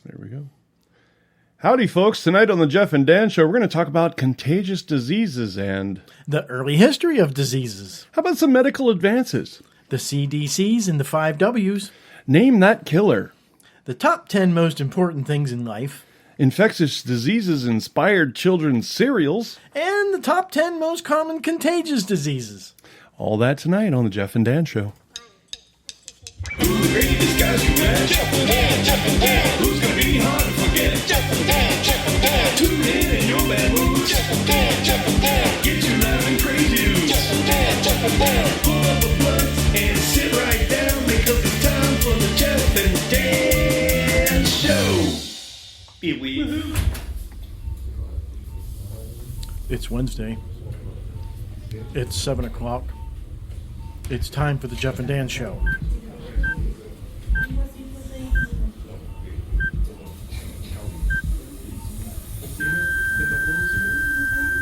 There we go. Howdy, folks. Tonight on the Jeff and Dan Show, we're going to talk about contagious diseases and... the early history of diseases. How about some medical advances? The CDCs and the 5 Ws. Name that killer. The top 10 most important things in life. Infectious diseases-inspired children's cereals. And the top 10 most common contagious diseases. All that tonight on the Jeff and Dan Show. Hey, these guys you met. Jeff and Dan, Jeff and Dan. Who's gonna be hard to forget? Jeff and Dan, Jeff and Dan. Tune in your bad mood. Jeff and Dan, Jeff and Dan. Get you laughing crazy. Jeff and Dan, Jeff and Dan. Pull up a blunt and sit right down because it's time for the Jeff and Dan Show. It's Wednesday. It's 7 o'clock. It's time for the Jeff and Dan Show.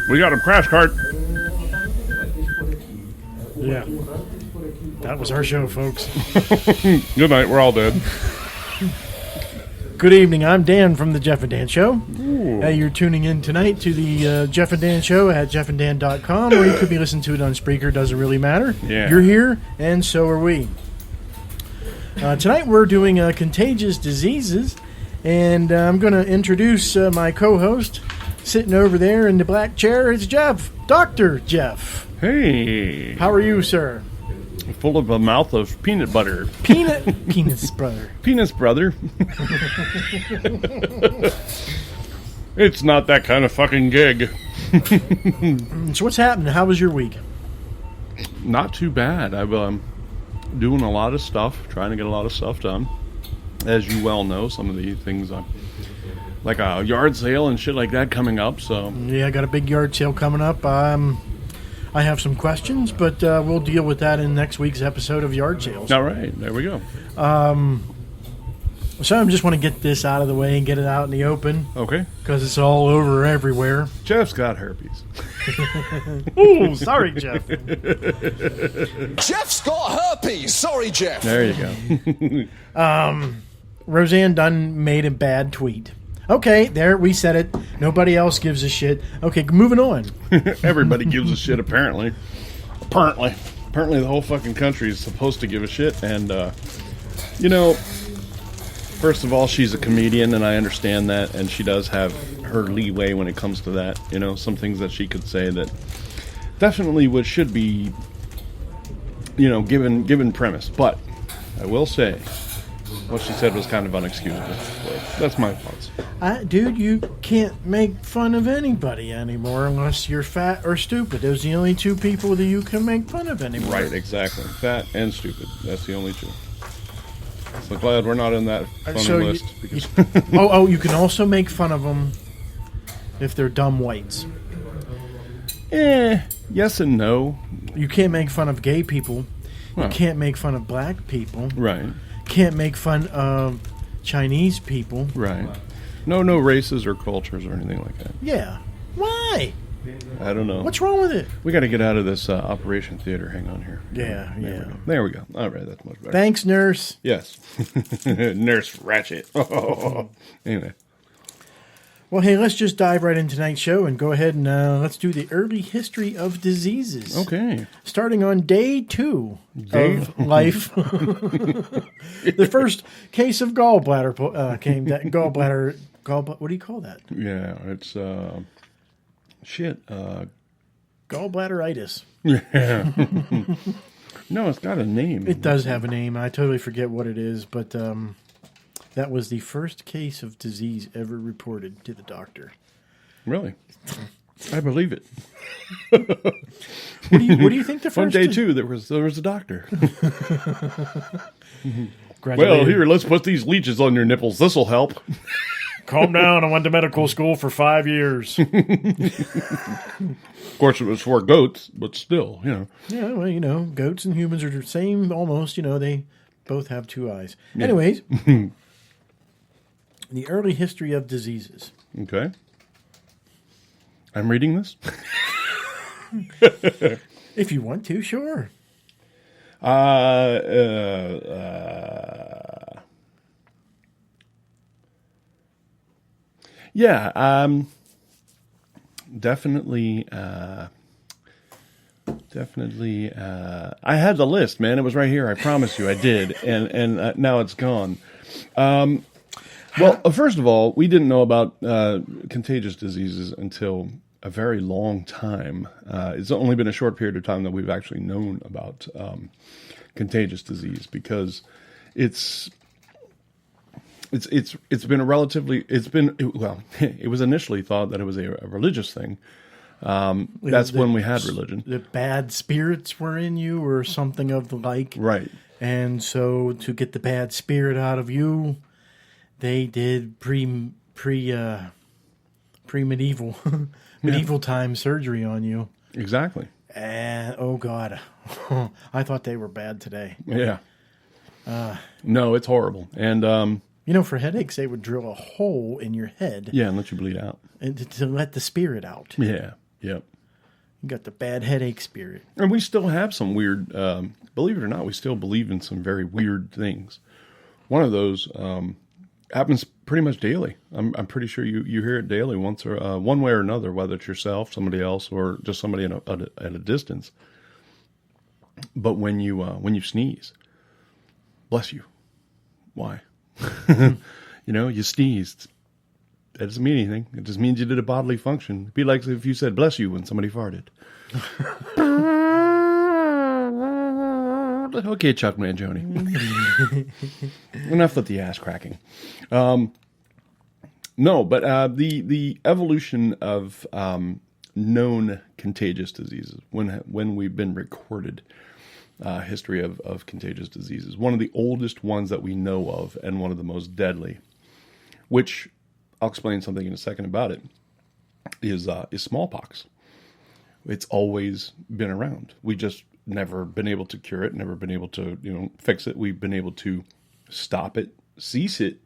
We got a crash cart. Yeah. That was our show, folks. Good night. We're all dead. Good evening. I'm Dan from the Jeff and Dan Show. You're tuning in tonight to the Jeff and Dan Show at jeffanddan.com, or you could be listening to it on Spreaker. Doesn't really matter. Yeah. You're here, and so are we. Tonight we're doing contagious diseases, and I'm going to introduce my co-host. Sitting over there in the black chair is Jeff, Dr. Jeff. Hey. How are you, sir? Full of a mouth of peanut butter. Penis brother. Penis brother. It's not that kind of fucking gig. So what's happening? How was your week? Not too bad. I'm doing a lot of stuff, trying to get a lot of stuff done. As you well know, some of the things like a yard sale and shit like that coming up. So Yeah, I got a big yard sale coming up. I have some questions, but we'll deal with that in next week's episode of Yard Sales. all right, there we go. So I just want to get this out of the way and get it out in the open Okay. because it's all over everywhere. Jeff's got herpes. Ooh, sorry, Jeff. Jeff's got herpes. Sorry, Jeff. There you go. Roseanne Dunn made a bad tweet. Okay, there, we said it. Nobody else gives a shit. Okay, moving on. Everybody gives a shit, apparently. Apparently the whole fucking country is supposed to give a shit. And, first of all, she's a comedian, and I understand that. And she does have her leeway when it comes to that. Some things that she could say that definitely should be, given premise. But I will say, what she said was kind of unexcusable. So that's my thoughts. Dude, you can't make fun of anybody anymore unless you're fat or stupid. Those are the only two people that you can make fun of anymore. Right, exactly. Fat and stupid. That's the only two. So glad we're not in that funny list. Because you can also make fun of them if they're dumb whites. yes and no. You can't make fun of gay people. Well, You can't make fun of black people. Right, Can't make fun of Chinese people. right. No races or cultures or anything like that. Yeah. Why? I don't know. What's wrong with it? We got to get out of this Operation Theater. Hang on here. Yeah, yeah. There we go. All right, that's much better. Thanks, nurse. Yes. Nurse Ratchet. Anyway. Well, hey, let's just dive right into tonight's show and go ahead and let's do the early history of diseases. Okay. Starting on day 2 of life. The first case of gallbladder came down. Gallbladder, what do you call that? Yeah, it's, Gallbladderitis. Yeah. No, it's got a name. It does have a name. I totally forget what it is, but that was the first case of disease ever reported to the doctor. Really? I believe it. What do you think the first? On day 2, there was a doctor. Well, Graduated. here, let's put these leeches on your nipples. This'll help. Calm down. I went to medical school for 5 years. Of course, it was for goats, but still, Yeah, well, goats and humans are the same almost. They both have 2 eyes. Yeah. Anyways, the early history of diseases. Okay. I'm reading this. If you want to, sure. Yeah, definitely. Definitely. I had the list, man. It was right here. I promise you, I did, and now it's gone. Well, first of all, we didn't know about contagious diseases until a very long time. It's only been a short period of time that we've actually known about contagious disease, because it's been a relatively it was initially thought that it was a religious thing. That's when we had religion. The bad spirits were in you, or something of the like, Right. And so to get the bad spirit out of you, they did medieval medieval time surgery on you. Exactly. And oh god, I thought they were bad today. Yeah. No, it's horrible. And For headaches, they would drill a hole in your head, and let you bleed out. and to let the spirit out. Yeah. Yep. You got the bad headache spirit. And we still have some weird, believe it or not, we still believe in some very weird things. One of those happens pretty much daily. I'm pretty sure you hear it daily, once or one way or another, whether it's yourself, somebody else, or just somebody at a distance. But when you sneeze, bless you. Why? You sneezed. That doesn't mean anything. It just means you did a bodily function. It'd be like if you said bless you when somebody farted. Okay, Chuck Mangione. Enough with the ass cracking. No, but the evolution of known contagious diseases, when we've been recorded history of contagious diseases, one of the oldest ones that we know of, and one of the most deadly, which I'll explain something in a second about it, is smallpox. It's always been around. We just never been able to cure it, never been able to fix it. We've been able to stop it, cease it,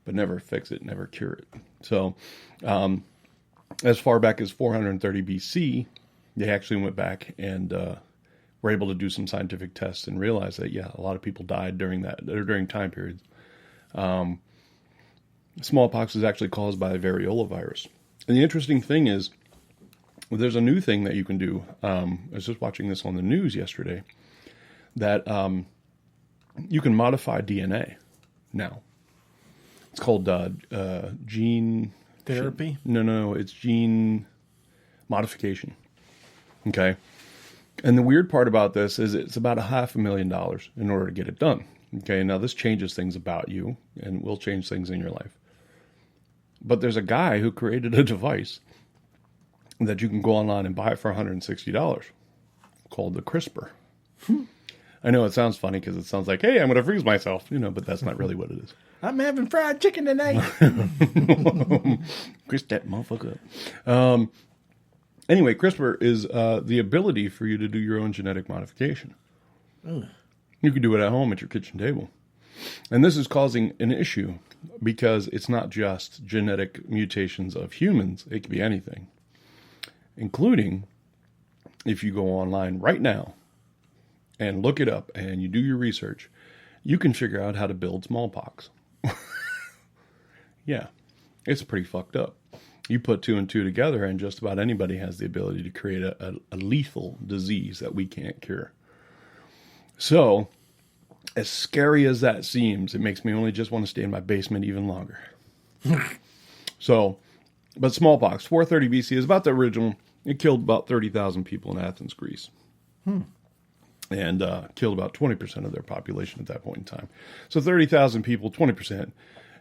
but never fix it, never cure it. So as far back as 430 BC, they actually went back and were able to do some scientific tests and realize that, a lot of people died during time periods. Smallpox is actually caused by a variola virus. And the interesting thing is, there's a new thing that you can do. I was just watching this on the news yesterday, that you can modify DNA now. It's called gene Therapy? No, it's gene modification. Okay. And the weird part about this is it's about $500,000 in order to get it done. Okay. Now this changes things about you and will change things in your life. But there's a guy who created a device that you can go online and buy it for $160 called the CRISPR. I know it sounds funny because it sounds like, hey, I'm going to freeze myself, but that's not really what it is. I'm having fried chicken tonight. Chris, that motherfucker up. Anyway, CRISPR is the ability for you to do your own genetic modification. You can do it at home at your kitchen table. And this is causing an issue because it's not just genetic mutations of humans. It could be anything, including if you go online right now and look it up and you do your research, you can figure out how to build smallpox. Yeah, it's pretty fucked up. You put two and two together and just about anybody has the ability to create a lethal disease that we can't cure. So, as scary as that seems, it makes me only just want to stay in my basement even longer. But smallpox, 430 BC is about the original. It killed about 30,000 people in Athens, Greece. And killed about 20% of their population at that point in time. So 30,000 people, 20%.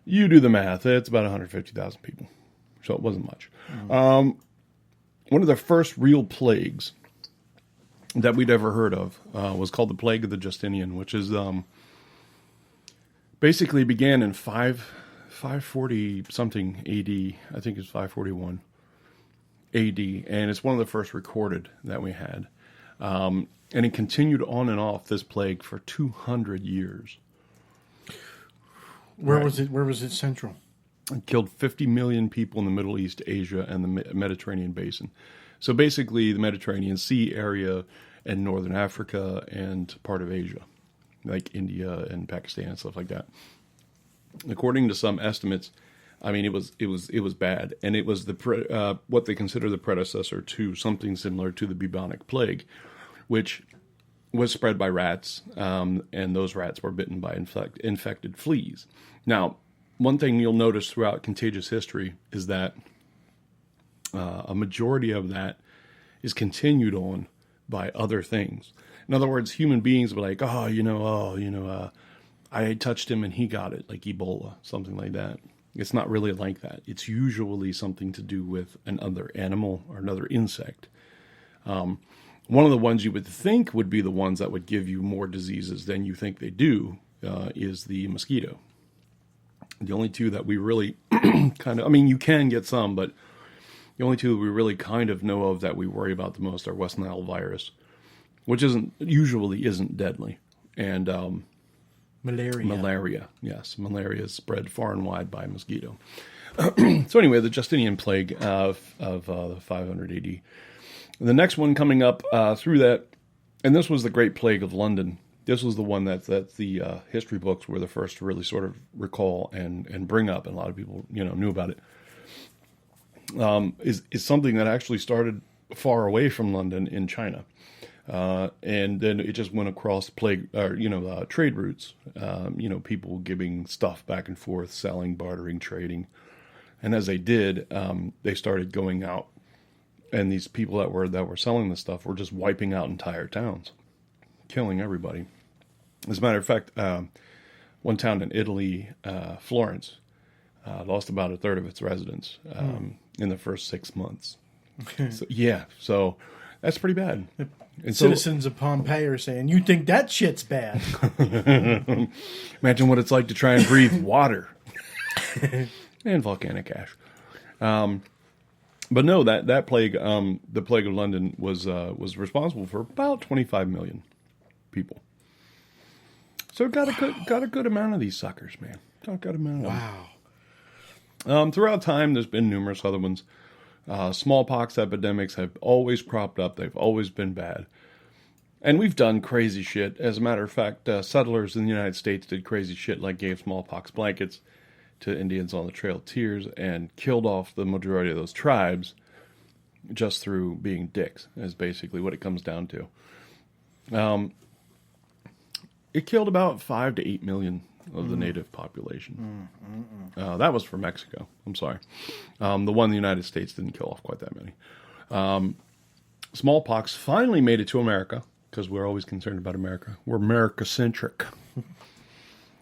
You do the math. It's about 150,000 people. So it wasn't much. One of the first real plagues that we'd ever heard of was called the Plague of the Justinian, which is basically began in 540 something AD. I think it's 541 AD, and it's one of the first recorded that we had. And it continued on and off, this plague, for 200 years. Where was it central? It killed 50 million people in the Middle East, Asia, and the Mediterranean basin. So basically the Mediterranean Sea area and northern Africa and part of Asia, like India and Pakistan and stuff like that. According to some estimates, I mean, it was bad, and it was what they consider the predecessor to something similar to the bubonic plague, which was spread by rats, and those rats were bitten by infected fleas. Now, one thing you'll notice throughout contagious history is that a majority of that is continued on by other things. In other words, human beings were like, I touched him and he got it, like Ebola, something like that. It's not really like that. It's usually something to do with another animal or another insect. One of the ones you would think would be the ones that would give you more diseases than you think they do is the mosquito. The only two that we really you can get some, but the only two we really kind of know of that we worry about the most are West Nile virus, which usually isn't deadly, and Malaria, yes. Malaria is spread far and wide by mosquito. So anyway, the Justinian plague of 500 AD. The next one coming up through that, and this was the Great Plague of London. This was the one that the history books were the first to really sort of recall and bring up, and a lot of people knew about it. Is something that actually started far away from London in China. And then it just went across trade routes, people giving stuff back and forth, selling, bartering, trading. And as they did, they started going out, and these people that were selling the stuff were just wiping out entire towns, killing everybody. As a matter of fact, one town in Italy, Florence, lost about a third of its residents in the first 6 months. So that's pretty bad. And Citizens of Pompeii are saying, "You think that shit's bad?" Imagine what it's like to try and breathe water and volcanic ash. But no, that plague, the plague of London, was responsible for about 25 million people. So got a good amount of these suckers, man. Got a good amount of them. Wow. Throughout time, there's been numerous other ones. Smallpox epidemics have always cropped up. They've always been bad. And we've done crazy shit. As a matter of fact, settlers in the United States did crazy shit like gave smallpox blankets to Indians on the Trail of Tears and killed off the majority of those tribes just through being dicks, is basically what it comes down to. It killed about 5 to 8 million of the native population. That was for Mexico. I'm sorry. The one in the United States didn't kill off quite that many. Smallpox finally made it to America, because we're always concerned about America. We're America-centric.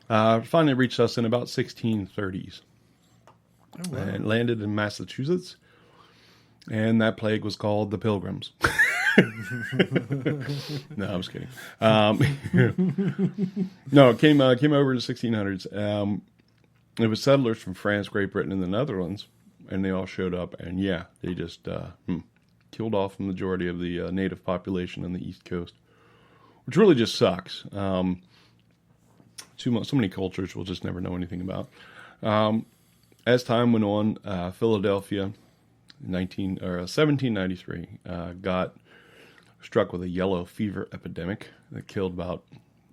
Finally reached us in about 1630s. Oh, wow. And landed in Massachusetts. And that plague was called the Pilgrims. No, I was kidding. No, it came over in the 1600s. It was settlers from France, Great Britain, and the Netherlands, and they all showed up. And yeah, they just killed off the majority of the native population on the East Coast, which really just sucks. So many cultures we'll just never know anything about. As time went on, Philadelphia, 1793, got struck with a yellow fever epidemic that killed about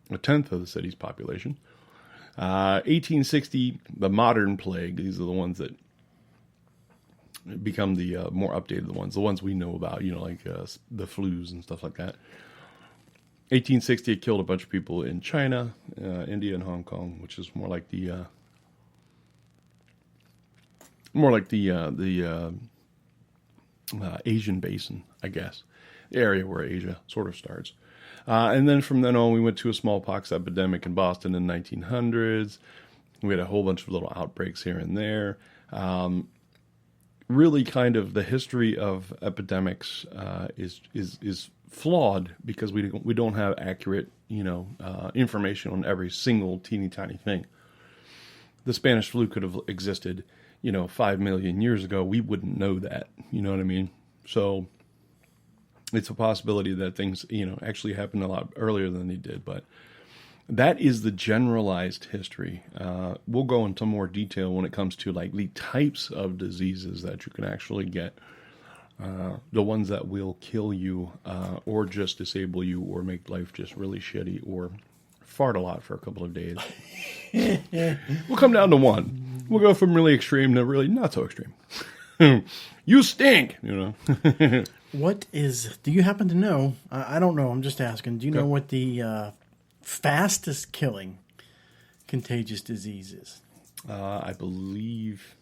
a tenth of the city's population. 1860, the modern plague. These are the ones that become the more updated the ones we know about, like the flus and stuff like that. 1860, it killed a bunch of people in China, India, and Hong Kong, which is more like the Asian basin, I guess, the area where Asia sort of starts. And then from then on, we went to a smallpox epidemic in Boston in the 1900s. We had a whole bunch of little outbreaks here and there. Really, kind of the history of epidemics is flawed because we don't have accurate information on every single teeny tiny thing. The Spanish flu could have existed 5 million years ago. We wouldn't know that. You know what I mean? So it's a possibility that things, actually happened a lot earlier than they did. But that is the generalized history. We'll go into more detail when it comes to like the types of diseases that you can actually get. The ones that will kill you or just disable you or make life just really shitty or fart a lot for a couple of days. We'll come down to one. We'll go from really extreme to really not so extreme. You stink, What is, do you happen to know, I don't know, I'm just asking, do you know what the fastest killing contagious disease is? I believe...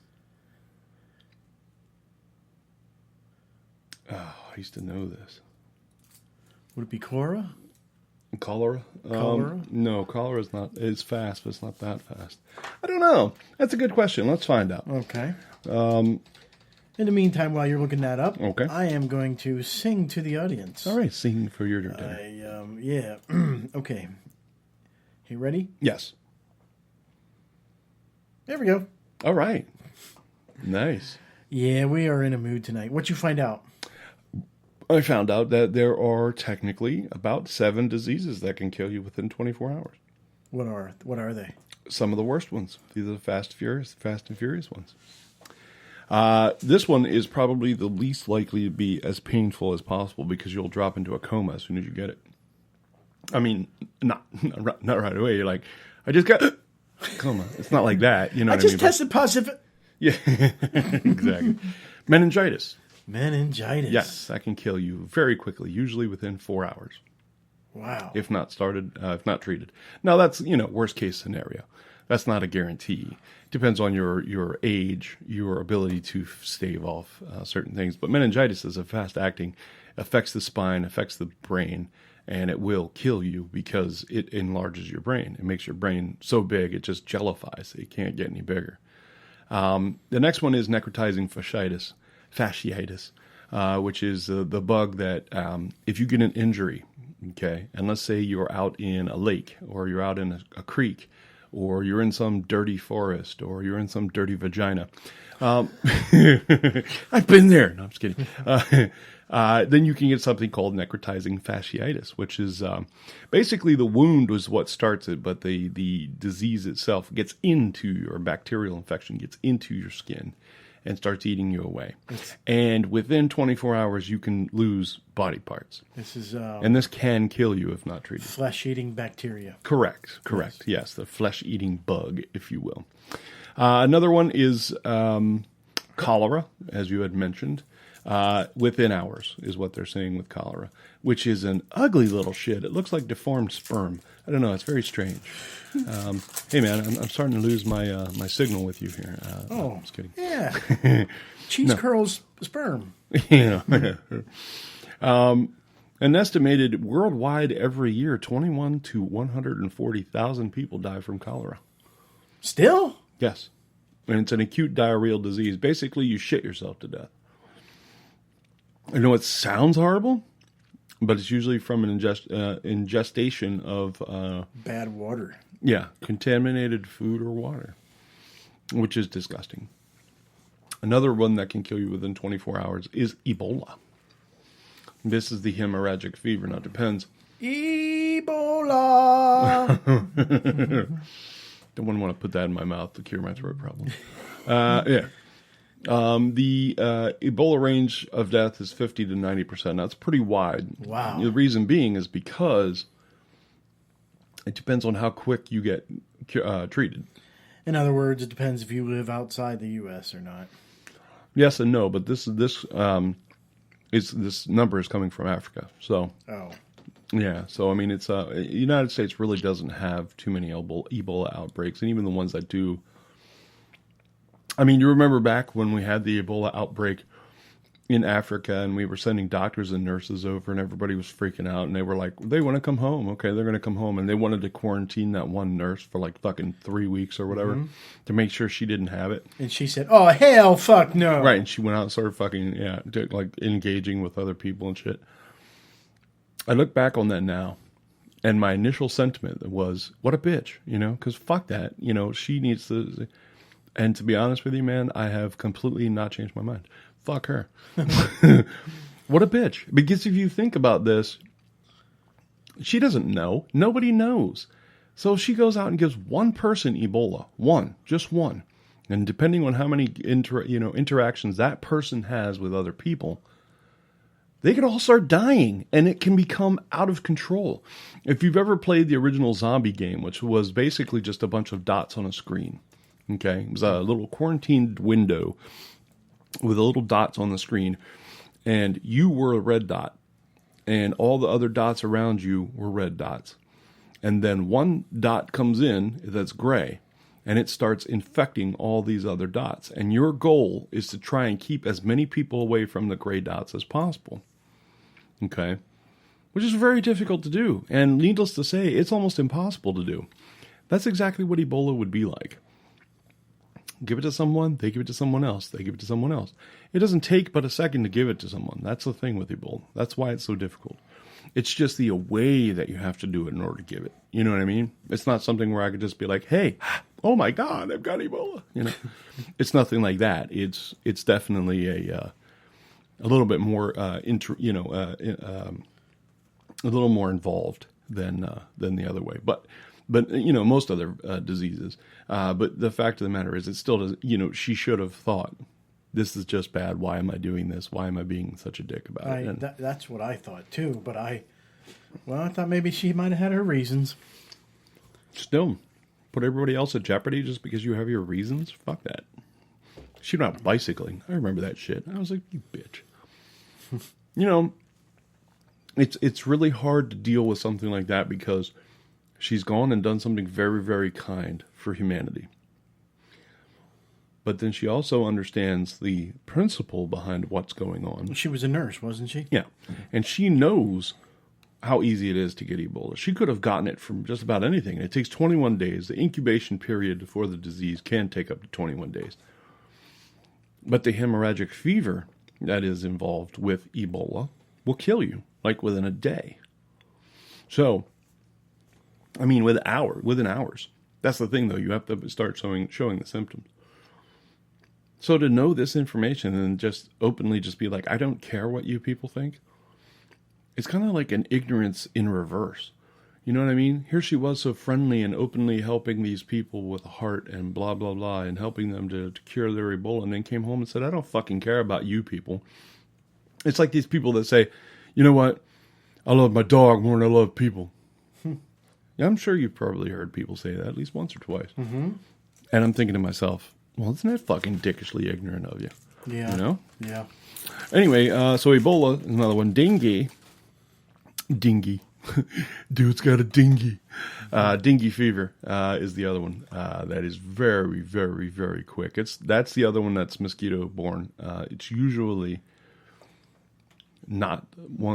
Oh, I used to know this. Would it be cholera? Cholera? Cholera? No, cholera is not. It's fast, but it's not that fast. I don't know. That's a good question. Let's find out. Okay. In the meantime, while you're looking that up, Okay. I am going to sing to the audience. All right, sing for your dinner. Yeah. Okay. You ready? Yes. There we go. All right. Nice. Yeah, we are in a mood tonight. What'd you find out? I found out that there are technically about 7 diseases that can kill you within 24 hours. What are they? Some of the worst ones. These are the Fast and Furious ones. This one is probably the least likely to be as painful as possible because you'll drop into a coma as soon as you get it. I mean, not right away. You're like, I just got coma. It's not like that. You know I what just I mean? tested positive. Yeah, exactly. Meningitis. Meningitis. Yes, that can kill you very quickly, usually within 4 hours. Wow. If not treated. Now that's, worst case scenario. That's not a guarantee. Depends on your age, your ability to stave off certain things. But meningitis is a fast acting, affects the spine, affects the brain, and it will kill you because it enlarges your brain. It makes your brain so big it just jellifies. It can't get any bigger. The next one is necrotizing fasciitis, which is the bug that if you get an injury, okay, and let's say you're out in a lake or you're out in a creek or you're in some dirty forest or you're in some dirty vagina. I've been there. No, I'm just kidding. Then you can get something called necrotizing fasciitis, which is basically the wound was what starts it, but the disease itself gets into your bacterial infection, gets into your skin and starts eating you away. And within 24 hours, you can lose body parts. This is and this can kill you if not treated. Flesh-eating bacteria. Correct. Yes, the flesh-eating bug, if you will. Another one is cholera, as you had mentioned. Within hours is what they're saying with cholera, which is an ugly little shit. It looks like deformed sperm. I don't know. It's very strange. Hey, man, I'm starting to lose my my signal with you here. No, I'm just kidding. Yeah. Cheese curls sperm. Yeah. An estimated worldwide every year, 21 to 140,000 people die from cholera. Still? Yes. And it's an acute diarrheal disease. Basically, you shit yourself to death. I know it sounds horrible, but it's usually from an ingestion of... bad water. Yeah, contaminated food or water, which is disgusting. Another one that can kill you within 24 hours is Ebola. This is the hemorrhagic fever. Now, it depends. Ebola! Don't want to put that in my mouth to cure my throat problem. Yeah. The Ebola range of death is 50 to 90%. Now, it's pretty wide. Wow. The reason being is because it depends on how quick you get treated. In other words, it depends if you live outside the U.S. or not. Yes and no, but this number is coming from Africa. So, yeah. So, I mean, it's the United States really doesn't have too many Ebola outbreaks, and even the ones that do. I mean, you remember back when we had the Ebola outbreak in Africa and we were sending doctors and nurses over and everybody was freaking out and they were like, they want to come home. Okay, they're going to come home. And they wanted to quarantine that one nurse for like fucking 3 weeks or whatever to make sure she didn't have it. And she said, oh, hell, fuck no. Right, and she went out and started fucking, like engaging with other people and shit. I look back on that now and my initial sentiment was, what a bitch, because fuck that. She needs to... And to be honest with you, man, I have completely not changed my mind. Fuck her. What a bitch. Because if you think about this, she doesn't know. Nobody knows. So if she goes out and gives one person Ebola, just one, and depending on how many interactions that person has with other people, they could all start dying, and it can become out of control. If you've ever played the original zombie game, which was basically just a bunch of dots on a screen, Okay, it was a little quarantined window with the little dots on the screen, and you were a red dot, and all the other dots around you were red dots. And then one dot comes in that's gray, and it starts infecting all these other dots. And your goal is to try and keep as many people away from the gray dots as possible. Okay? Which is very difficult to do. And needless to say, it's almost impossible to do. That's exactly what Ebola would be like. Give it to someone, they give it to someone else, they give it to someone else. It doesn't take but a second to give it to someone. That's the thing with Ebola. That's why it's so difficult. It's just the way that you have to do it in order to give it. You know what I mean? It's not something where I could just be like, hey, oh my God, I've got Ebola. You know, it's nothing like that. It's definitely a little bit more, a little more involved than the other way. But you know, most other diseases. But the fact of the matter is, it still does. You know, she should have thought, this is just bad. Why am I doing this? Why am I being such a dick about it? And that's what I thought too. But I thought maybe she might have had her reasons. Still, put everybody else at jeopardy just because you have your reasons? Fuck that. She went out bicycling. I remember that shit. I was like, you bitch. You know, it's really hard to deal with something like that because she's gone and done something very, very kind for humanity. But then she also understands the principle behind what's going on. She was a nurse, wasn't she? Yeah. And she knows how easy it is to get Ebola. She could have gotten it from just about anything. It takes 21 days. The incubation period for the disease can take up to 21 days. But the hemorrhagic fever that is involved with Ebola will kill you, like within a day. So, I mean, within hours. That's the thing, though. You have to start showing the symptoms. So to know this information and just openly just be like, I don't care what you people think, it's kind of like an ignorance in reverse. You know what I mean? Here she was so friendly and openly helping these people with a heart and blah, blah, blah, and helping them to cure their Ebola, and then came home and said, I don't fucking care about you people. It's like these people that say, you know what? I love my dog more than I love people. Yeah, I'm sure you've probably heard people say that at least once or twice. Mm-hmm. And I'm thinking to myself, well, isn't that fucking dickishly ignorant of you? Yeah. You know? Yeah. Anyway, so Ebola is another one. Dingy. Dude's got a dingy. Dengue fever is the other one. That is very, very, very quick. That's the other one that's mosquito-borne. It's usually not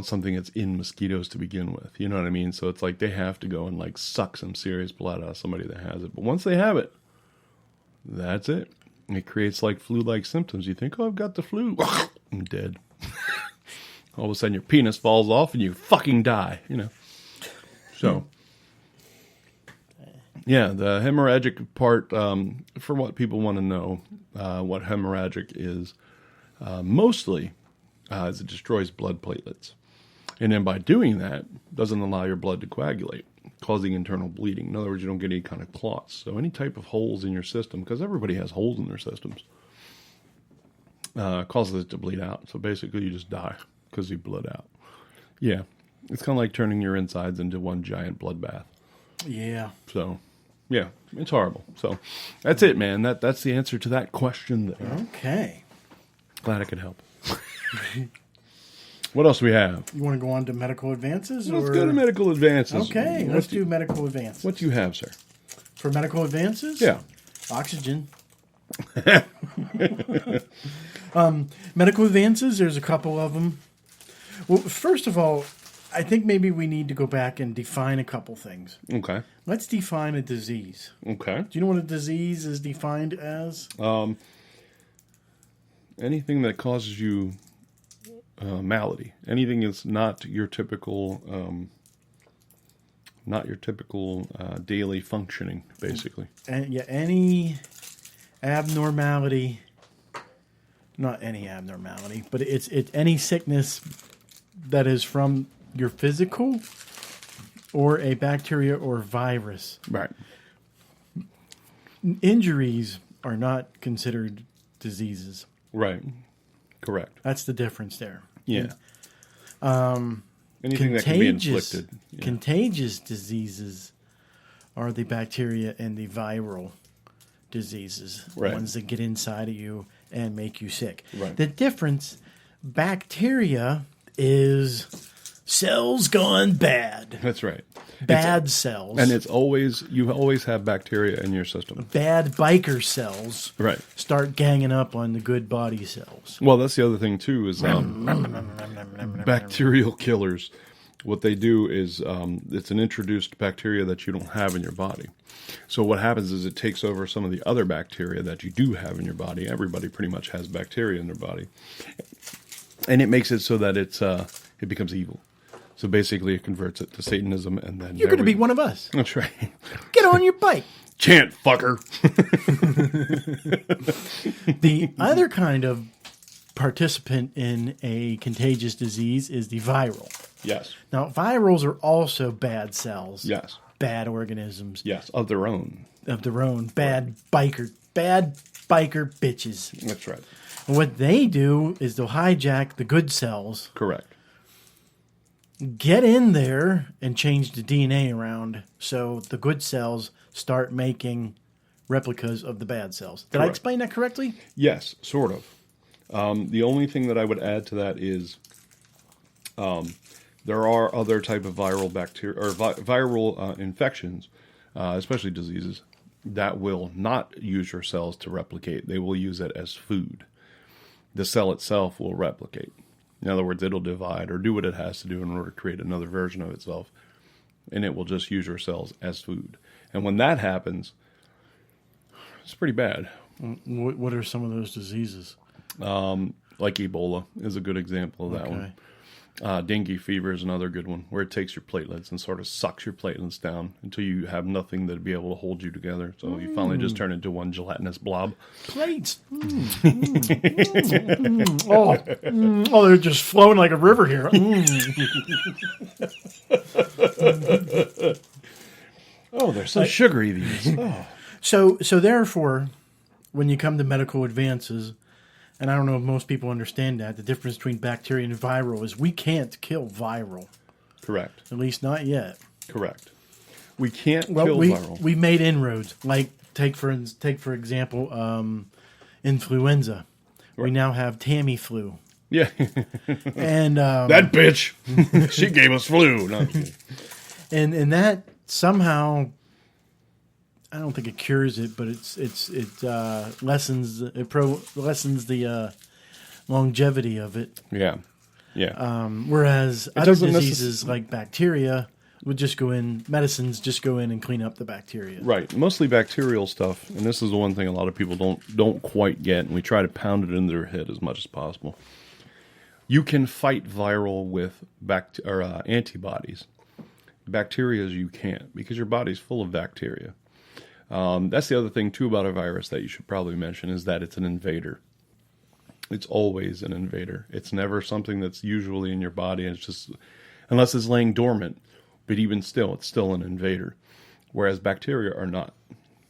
something that's in mosquitoes to begin with. You know what I mean? So it's like they have to go and like suck some serious blood out of somebody that has it. But once they have it, that's it. It creates like flu-like symptoms. You think, oh, I've got the flu. I'm dead. All of a sudden your penis falls off and you fucking die, you know. So, yeah, the hemorrhagic part, for what people want to know, what hemorrhagic is, mostly is it destroys blood platelets. And then by doing that, doesn't allow your blood to coagulate, causing internal bleeding. In other words, you don't get any kind of clots. So any type of holes in your system, because everybody has holes in their systems, causes it to bleed out. So basically you just die because you bled out. Yeah. It's kind of like turning your insides into one giant bloodbath. Yeah. So, yeah, it's horrible. So that's it, man. That's the answer to that question there. Okay. Glad I could help. What else we have? You want to go on to medical advances? Let's go to medical advances. Okay, let's do medical advances. What do you have, sir? For medical advances? Yeah. Oxygen. Medical advances, there's a couple of them. Well, first of all, I think maybe we need to go back and define a couple things. Okay. Let's define a disease. Okay. Do you know what a disease is defined as? Anything that causes you malady. Anything that's not your typical daily functioning, basically. And yeah, any abnormality. Not any abnormality, but it's any sickness that is from your physical or a bacteria or virus. Right. Injuries are not considered diseases. Right. Correct. That's the difference there. Yeah. Anything that can be inflicted. Yeah. Contagious diseases are the bacteria and the viral diseases, Right. ones that get inside of you and make you sick. Right. The difference, bacteria is cells gone bad. That's right. Bad cells. And you always have bacteria in your system. Bad biker cells Right. start ganging up on the good body cells. Well, that's the other thing too is bacterial killers. What they do is it's an introduced bacteria that you don't have in your body. So what happens is it takes over some of the other bacteria that you do have in your body. Everybody pretty much has bacteria in their body, and it makes it so that it becomes evil. So basically, it converts it to Satanism, and then You're going to be one of us. That's right. Get on your bike. Chant, fucker. The other kind of participant in a contagious disease is the viral. Yes. Now, virals are also bad cells. Yes. Bad organisms. Yes. Of their own. Of their own. Bad biker bitches. That's right. And what they do is they'll hijack the good cells, Correct. get in there, and change the DNA around so the good cells start making replicas of the bad cells. Did I Correct. explain that correctly? Yes, sort of. The only thing that I would add to that is there are other type of viral bacteria or viral infections, especially diseases, that will not use your cells to replicate. They will use it as food. The cell itself will replicate. In other words, it'll divide or do what it has to do in order to create another version of itself, and it will just use your cells as food. And when that happens, it's pretty bad. What are some of those diseases? Like Ebola is a good example of that one. Dengue fever is another good one, where it takes your platelets and sort of sucks your platelets down until you have nothing to be able to hold you together. So you finally just turn into one gelatinous blob. Plates. Oh, they're just flowing like a river here. Oh, they're so sugary, these. Oh. So therefore, when you come to medical advances, and I don't know if most people understand that, the difference between bacteria and viral is we can't kill viral. Correct. At least not yet. Correct. We can't Well, kill viral. we made inroads. Like take for example, influenza. We now have Tamiflu. Yeah. And That bitch. She gave us flu. No, I'm kidding. and that somehow, I don't think it cures it, but it lessens the longevity of it. Yeah. Yeah. Whereas other doesn't diseases like bacteria would just go in, medicines just go in and clean up the bacteria. Right, mostly bacterial stuff, and this is the one thing a lot of people don't quite get, and we try to pound it into their head as much as possible. You can fight viral with antibodies. Bacteria you can't, because your body's full of bacteria. That's the other thing too about a virus that you should probably mention is that it's an invader. It's always an invader. It's never something that's usually in your body. It's just unless it's laying dormant. But even still, it's still an invader. Whereas bacteria are not.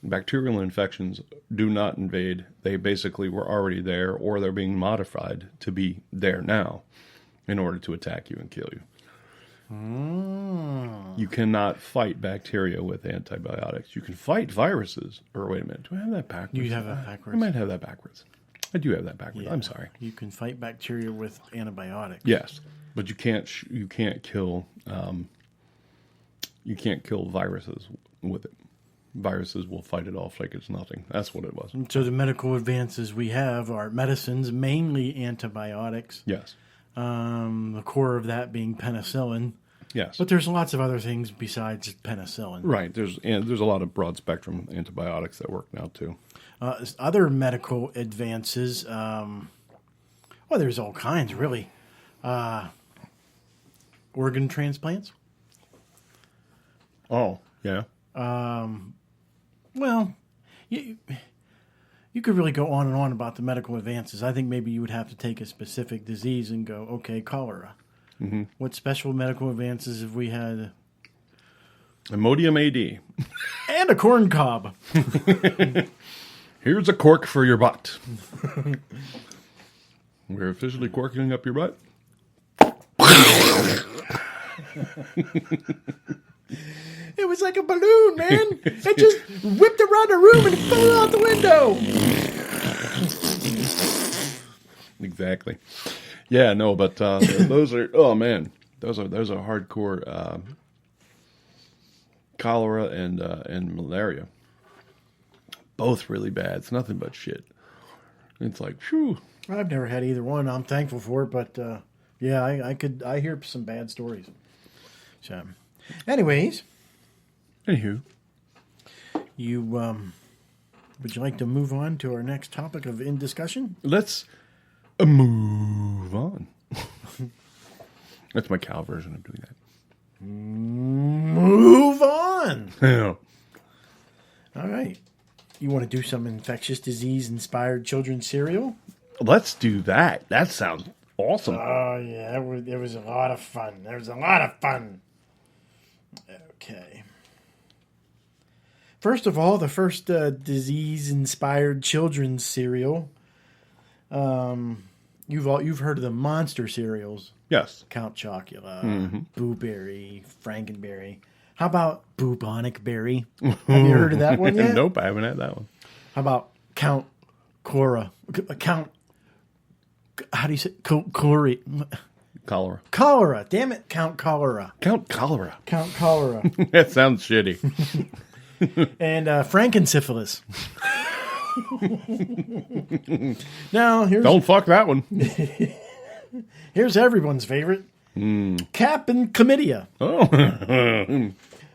Bacterial infections do not invade. They basically were already there, or they're being modified to be there now in order to attack you and kill you. You cannot fight bacteria with antibiotics. You can fight viruses. Or wait a minute, do I have that backwards? You have that backwards. I might have that backwards. I do have that backwards. Yeah. I'm sorry. You can fight bacteria with antibiotics. Yes, but you can't kill viruses with it. Viruses will fight it off like it's nothing. That's what it was. So the medical advances we have are medicines, mainly antibiotics. Yes. The core of that being penicillin. Yes. But there's lots of other things besides penicillin. Right. There's a lot of broad spectrum antibiotics that work now too. Other medical advances, there's all kinds, really. Organ transplants. Oh, yeah. Well, you could really go on and on about the medical advances. I think maybe you would have to take a specific disease and go, okay, cholera. Mm-hmm. What special medical advances have we had? Imodium AD. And a corn cob. Here's a cork for your butt. We're officially corking up your butt. It was like a balloon, man. It just whipped around the room and flew out the window. Exactly. Yeah, no, but those are, oh man, those are hardcore cholera and malaria. Both really bad. It's nothing but shit. It's like, phew. I've never had either one. I'm thankful for it, but yeah, I hear some bad stories. So, anyways, Anywho, you would you like to move on to our next topic of in discussion? let's move on. That's my cow version of doing that. Move on. Yeah. All right. You want to do some infectious disease inspired children's cereal? Let's do that. That sounds awesome. Oh yeah, it was a lot of fun. There was a lot of fun. Okay. First of all, the first disease-inspired children's cereal. You've heard of the monster cereals? Yes. Count Chocula, Boo Berry, Frankenberry. How about Bubonic Berry? Have you heard of that one yet? Nope, I haven't had that one. How about Count Cora? Count. How do you say chlorine? Cholera. Cholera. Damn it, Count Cholera. Count Cholera. Count Cholera. That sounds shitty. And Frankensyphilis. Now, Don't fuck that one. here's everyone's favorite. Cap and Chlamydia. Oh.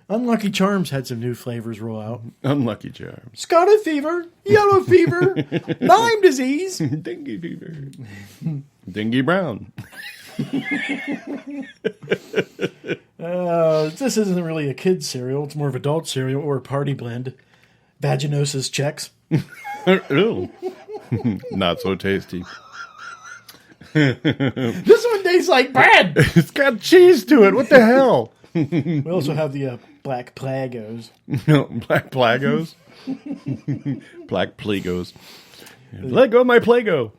Unlucky Charms had some new flavors roll out. Unlucky Charms. Scarlet fever, yellow fever, Lyme disease. Dengue fever. Dingy Brown. This isn't really a kid's cereal. It's more of adult cereal or a party blend. Vaginosis checks. Ew. Not so tasty. This one tastes like bread. It's got cheese to it. What the hell? We also have the Black Plagos. Black Plagos? Black Plegos. Let go of my Plego.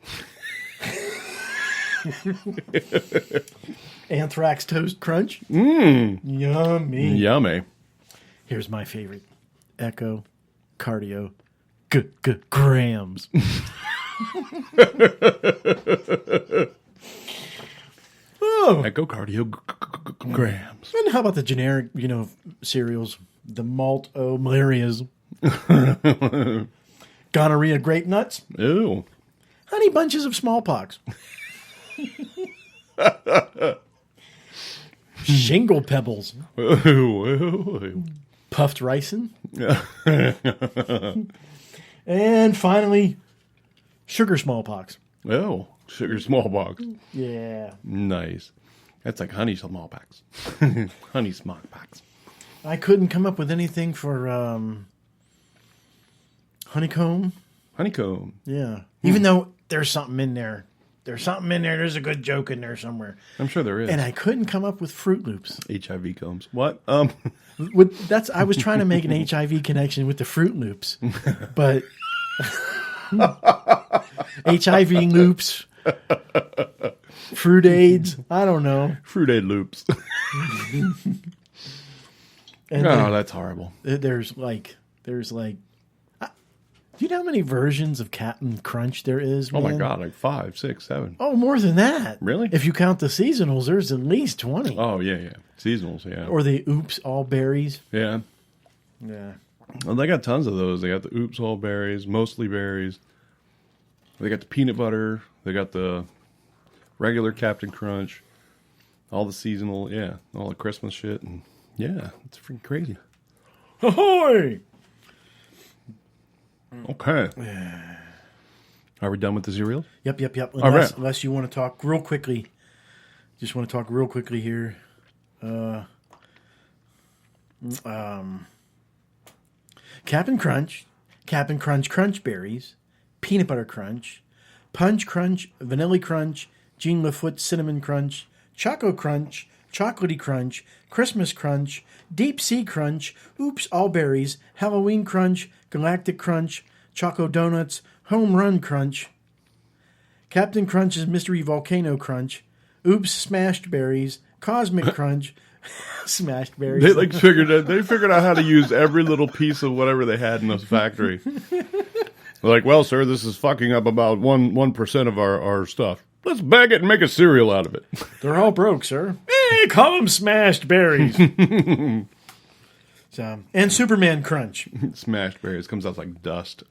Anthrax Toast Crunch. Yummy. Yummy. Here's my favorite. Echo Cardio Grams. Oh. Echocardiogram. And how about the generic, cereals? The Malt-O-Malarias. Gonorrhea Grape Nuts. Ew. Honey Bunches of Smallpox. Shingle Pebbles. Ew. Puffed Ricin. And finally, Sugar Smallpox. Oh, sugar smallpox. Yeah. Nice. That's like honey smallpox. Honey smallpox. I couldn't come up with anything for honeycomb. Honeycomb. Yeah. Even though there's something in there. There's a good joke in there somewhere. I'm sure there is. And I couldn't come up with Fruit Loops. HIV combs. What? I was trying to make an HIV connection with the Fruit Loops, but HIV loops, fruit AIDS. I don't know. Fruit aid loops. And That's horrible. there's like, do you know how many versions of Captain Crunch there is? Oh Man? my God, like 5, 6, 7. Oh, more than that. Really? If you count the seasonals, there's at least 20. Oh yeah. Seasonals, yeah. Or the Oops All Berries. Yeah. Yeah. Well, they got tons of those. They got the Oops All Berries, mostly berries. They got the peanut butter. They got the regular Captain Crunch. All the seasonal, yeah. All the Christmas shit. And yeah, it's freaking crazy. Ahoy! Okay. Are we done with the cereal? Yep. All right. Unless you want to talk real quickly. Just want to talk real quickly here. Captain Crunch Crunch Berries, Peanut Butter Crunch, Punch Crunch, Vanilla Crunch, Jean Lafoot Cinnamon Crunch, Choco Crunch, Chocolatey Crunch, Christmas Crunch, Deep Sea Crunch, Oops All Berries, Halloween Crunch, Galactic Crunch, Choco Donuts, Home Run Crunch, Captain Crunch's Mystery Volcano Crunch, Oops Smashed Berries, Cosmic Crunch, Smashed berries. They figured out how to use every little piece of whatever they had in this factory. They're like, well, sir, this is fucking up about 1% of our stuff. Let's bag it and make a cereal out of it. They're all broke, sir. Call them smashed berries. So, and Superman Crunch. Smashed berries comes out like dust.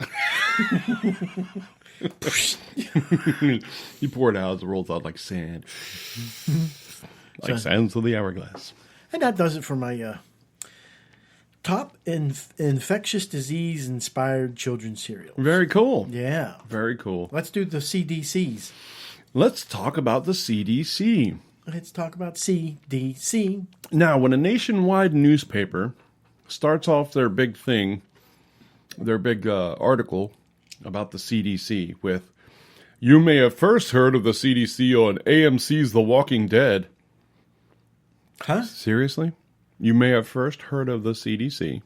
You pour it out, it rolls out like sand. Like sands of the hourglass. And that does it for my top infectious disease inspired children's cereal. Very cool. Yeah. Very cool. Let's do the CDCs. Let's talk about the CDC. Let's talk about CDC. Now, when a nationwide newspaper starts off their big thing, their big article about the CDC with, "You may have first heard of the CDC on AMC's The Walking Dead." Huh? Seriously? You may have first heard of the CDC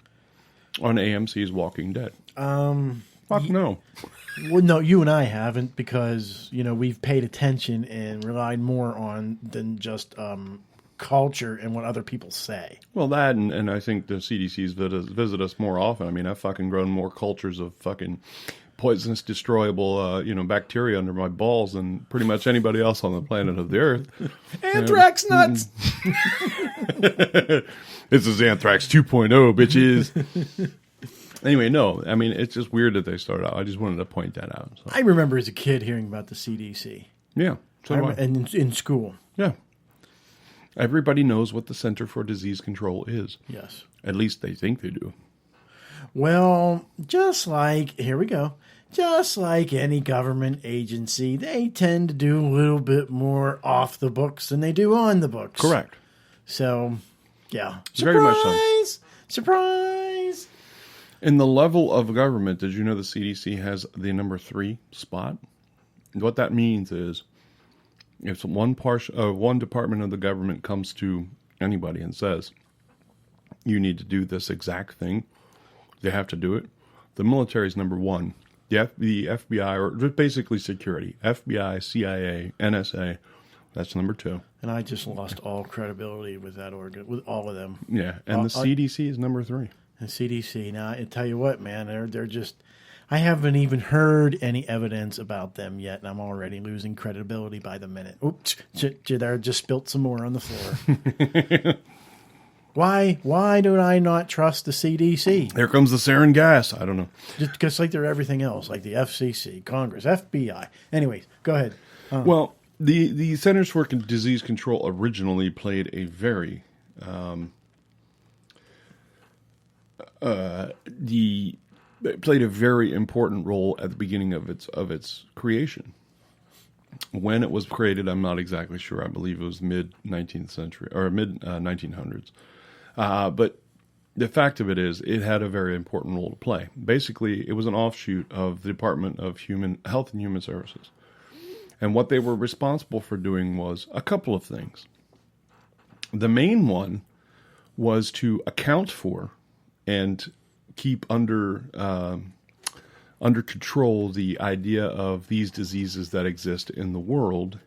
on AMC's Walking Dead. Fuck no. Well, no, you and I haven't because, we've paid attention and relied more on than just culture and what other people say. Well, that and I think the CDC's visit us more often. I mean, I've fucking grown more cultures of fucking poisonous, destroyable, bacteria under my balls than pretty much anybody else on the planet of the Earth. Anthrax nuts! This is Anthrax 2.0, bitches. Anyway, no, I mean, it's just weird that they started out. I just wanted to point that out. So. I remember as a kid hearing about the CDC. Yeah. So do I. And in school. Yeah. Everybody knows what the Center for Disease Control is. Yes. At least they think they do. Well, just like any government agency, they tend to do a little bit more off the books than they do on the books. Correct. So, yeah. Very much so. Surprise! In the level of government, did you know the CDC has the number 3 spot? What that means is if one department of the government comes to anybody and says, you need to do this exact thing, they have to do it. The military is number 1. The FBI, or just basically security, FBI, CIA, NSA, that's number 2. And I just lost all credibility with that organ, with all of them. Yeah, and the CDC is number 3. And CDC. Now, I tell you what, man, they're just. I haven't even heard any evidence about them yet, and I'm already losing credibility by the minute. Oops, there just spilt some more on the floor. Why do I not trust the CDC? Here comes the sarin gas. I don't know. Just because like they're everything else, like the FCC, Congress, FBI. Anyways, go ahead. Well, the Centers for Disease Control originally played a very played a very important role at the beginning of its creation. When it was created, I'm not exactly sure. I believe it was mid 19th century or mid 1900s. But the fact of it is, it had a very important role to play. Basically, it was an offshoot of the Department of Health and Human Services. And what they were responsible for doing was a couple of things. The main one was to account for and keep under control the idea of these diseases that exist in the world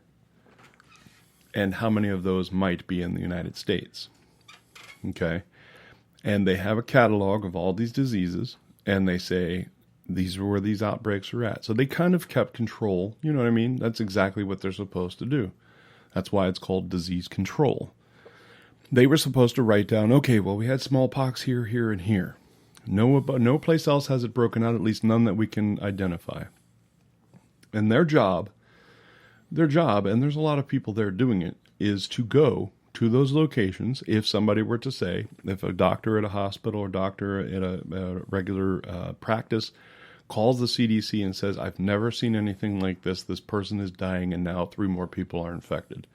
and how many of those might be in the United States. Okay? And they have a catalog of all these diseases, and they say, these are where these outbreaks are at. So they kind of kept control. You know what I mean? That's exactly what they're supposed to do. That's why it's called disease control. They were supposed to write down, okay, well, we had smallpox here, here, and here. No place else has it broken out, at least none that we can identify. And their job, and there's a lot of people there doing it, is to go to those locations. If somebody were to say, if a doctor at a hospital or doctor at a regular practice calls the CDC and says, I've never seen anything like this, this person is dying and now 3 more people are infected,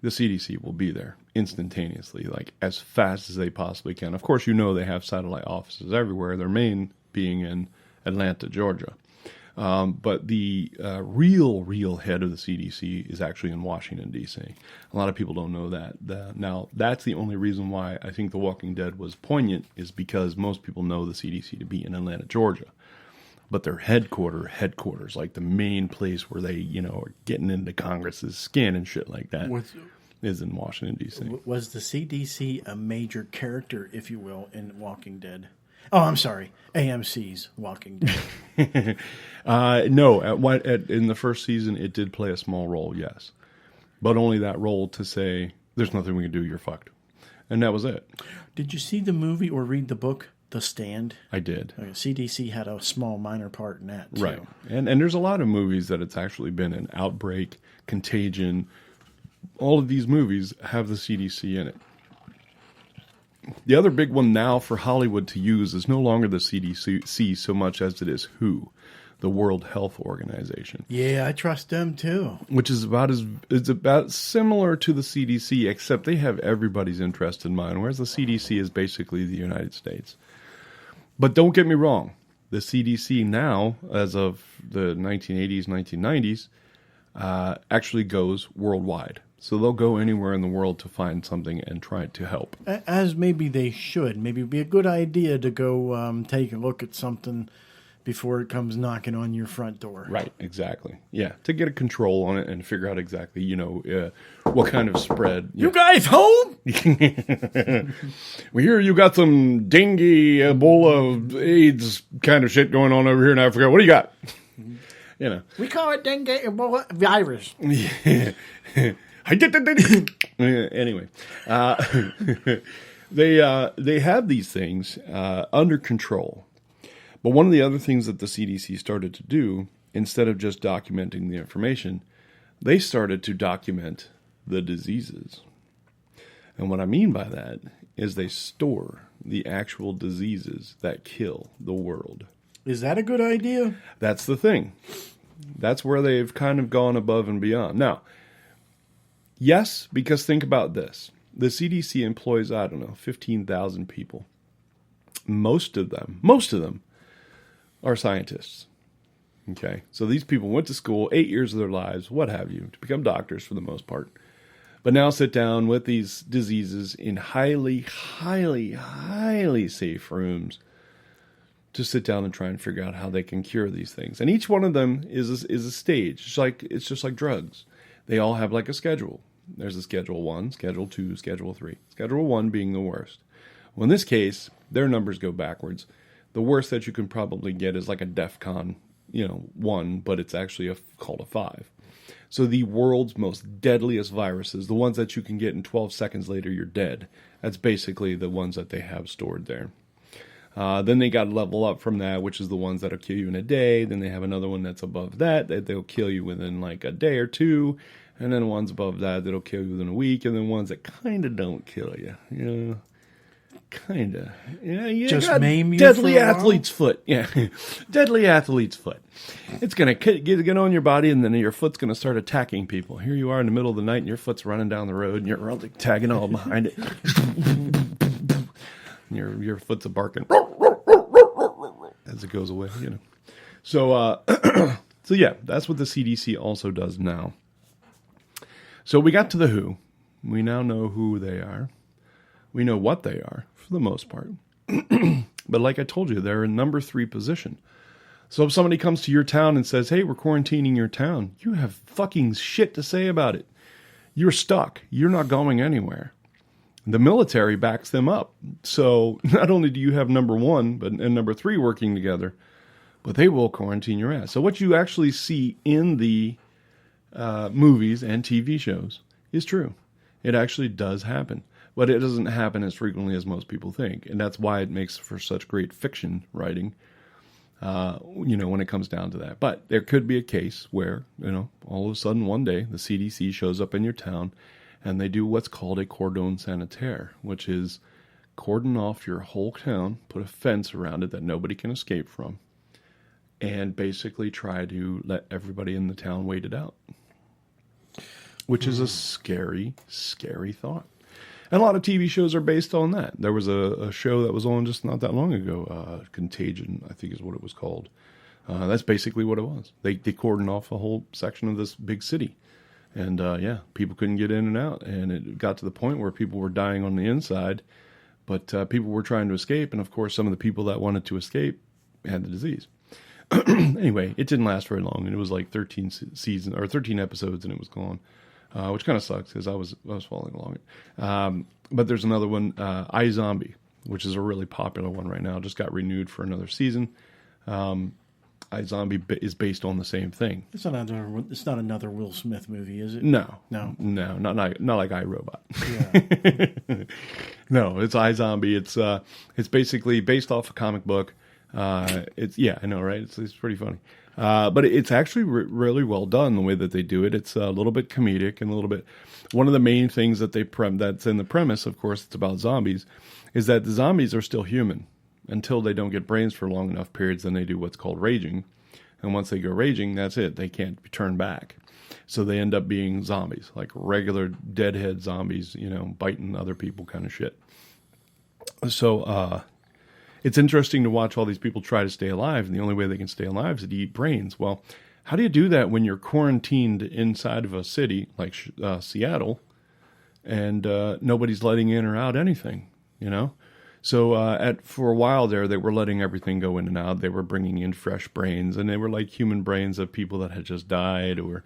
the CDC will be there instantaneously, like as fast as they possibly can. Of course, they have satellite offices everywhere, their main being in Atlanta, Georgia. But the real head of the CDC is actually in Washington, D.C. A lot of people don't know that. Now, that's the only reason why I think The Walking Dead was poignant, is because most people know the CDC to be in Atlanta, Georgia. But their headquarters, like the main place where they, are getting into Congress's skin and shit like that. is in Washington, D.C. Was the CDC a major character, if you will, in Walking Dead? Oh, I'm sorry, AMC's Walking Dead. No, in the first season, it did play a small role, yes. But only that role to say, there's nothing we can do, you're fucked. And that was it. Did you see the movie or read the book, The Stand? I did. CDC had a small minor part in that, too. Right. And there's a lot of movies that it's actually been an Outbreak, Contagion. All of these movies have the CDC in it. The other big one now for Hollywood to use is no longer the CDC so much as it is WHO, the World Health Organization. Yeah, I trust them too. Which is about similar to the CDC, except they have everybody's interest in mind, whereas the CDC is basically the United States. But don't get me wrong, the CDC now, as of the 1980s, 1990s, actually goes worldwide. So they'll go anywhere in the world to find something and try to help. As maybe they should. Maybe it'd be a good idea to go take a look at something before it comes knocking on your front door. Right, exactly. Yeah, to get a control on it and figure out exactly, what kind of spread. You guys home? We hear you got some dengue, Ebola, AIDS kind of shit going on over here in Africa. What do you got? We call it dengue Ebola virus. Anyway, they have these things under control. But one of the other things that the CDC started to do, instead of just documenting the information, they started to document the diseases. And what I mean by that is they store the actual diseases that kill the world. Is that a good idea? That's the thing. That's where they've kind of gone above and beyond. Now, yes, because think about this. The CDC employs, 15,000 people. Most of them are scientists. Okay? So these people went to school 8 years of their lives, what have you, to become doctors for the most part. But now sit down with these diseases in highly, highly, highly safe rooms to sit down and try and figure out how they can cure these things. And each one of them is a stage. It's just like drugs. They all have like a schedule. There's a Schedule 1, Schedule 2, Schedule 3. Schedule 1 being the worst. Well, in this case, their numbers go backwards. The worst that you can probably get is like a DEFCON, 1, but it's actually called a 5. So the world's most deadliest viruses, the ones that you can get in 12 seconds later, you're dead. That's basically the ones that they have stored there. Then they got to level up from that, which is the ones that'll kill you in a day. Then they have another one that's above that they'll kill you within like a day or two. And then ones above that that'll kill you within a week. And then ones that kind of don't kill you. Kind of. Yeah, you just got maim you deadly for a athlete's foot. Yeah, deadly athlete's foot. It's going to get on your body, and then your foot's going to start attacking people. Here you are in the middle of the night, and your foot's running down the road, and you're like tagging all behind it. And your foot's a barking as it goes away. So, so yeah, that's what the CDC also does now. So we got to the WHO. We now know who they are. We know what they are, for the most part. But like I told you, they're in number 3 position. So if somebody comes to your town and says, hey, we're quarantining your town, you have fucking shit to say about it. You're stuck. You're not going anywhere. The military backs them up. So not only do you have number 1 and number 3 working together, but they will quarantine your ass. So what you actually see in the movies and TV shows is true. It actually does happen. But it doesn't happen as frequently as most people think. And that's why it makes for such great fiction writing, when it comes down to that. But there could be a case where, all of a sudden one day the CDC shows up in your town and they do what's called a cordon sanitaire, which is cordon off your whole town, put a fence around it that nobody can escape from, and basically try to let everybody in the town wait it out. Which is a scary, scary thought. And a lot of TV shows are based on that. There was a show that was on just not that long ago, Contagion, I think is what it was called. That's basically what it was. They cordoned off a whole section of this big city. And, people couldn't get in and out. And it got to the point where people were dying on the inside, but people were trying to escape. And, of course, some of the people that wanted to escape had the disease. Anyway, it didn't last very long. And it was like 13 episodes, and it was gone. which kind of sucks because I was following along it. But there's another one, iZombie, which is a really popular one right now. Just got renewed for another season. iZombie is based on the same thing. It's not another Will Smith movie, is it? No, No. not like iRobot. Yeah. No, it's iZombie. It's basically based off a comic book. I know, right? It's pretty funny. But it's actually really well done the way that they do it. It's a little bit comedic and a little bit. One of the main things that that's in the premise, of course, it's about zombies, is that the zombies are still human until they don't get brains for long enough periods. Then they do what's called raging, and once they go raging, that's it. They can't be turned back. So they end up being zombies, like regular deadhead zombies, biting other people kind of shit. So it's interesting to watch all these people try to stay alive, and the only way they can stay alive is to eat brains. Well, how do you do that when you're quarantined inside of a city like Seattle and nobody's letting in or out anything, So for a while there, they were letting everything go in and out. They were bringing in fresh brains, and they were like human brains of people that had just died or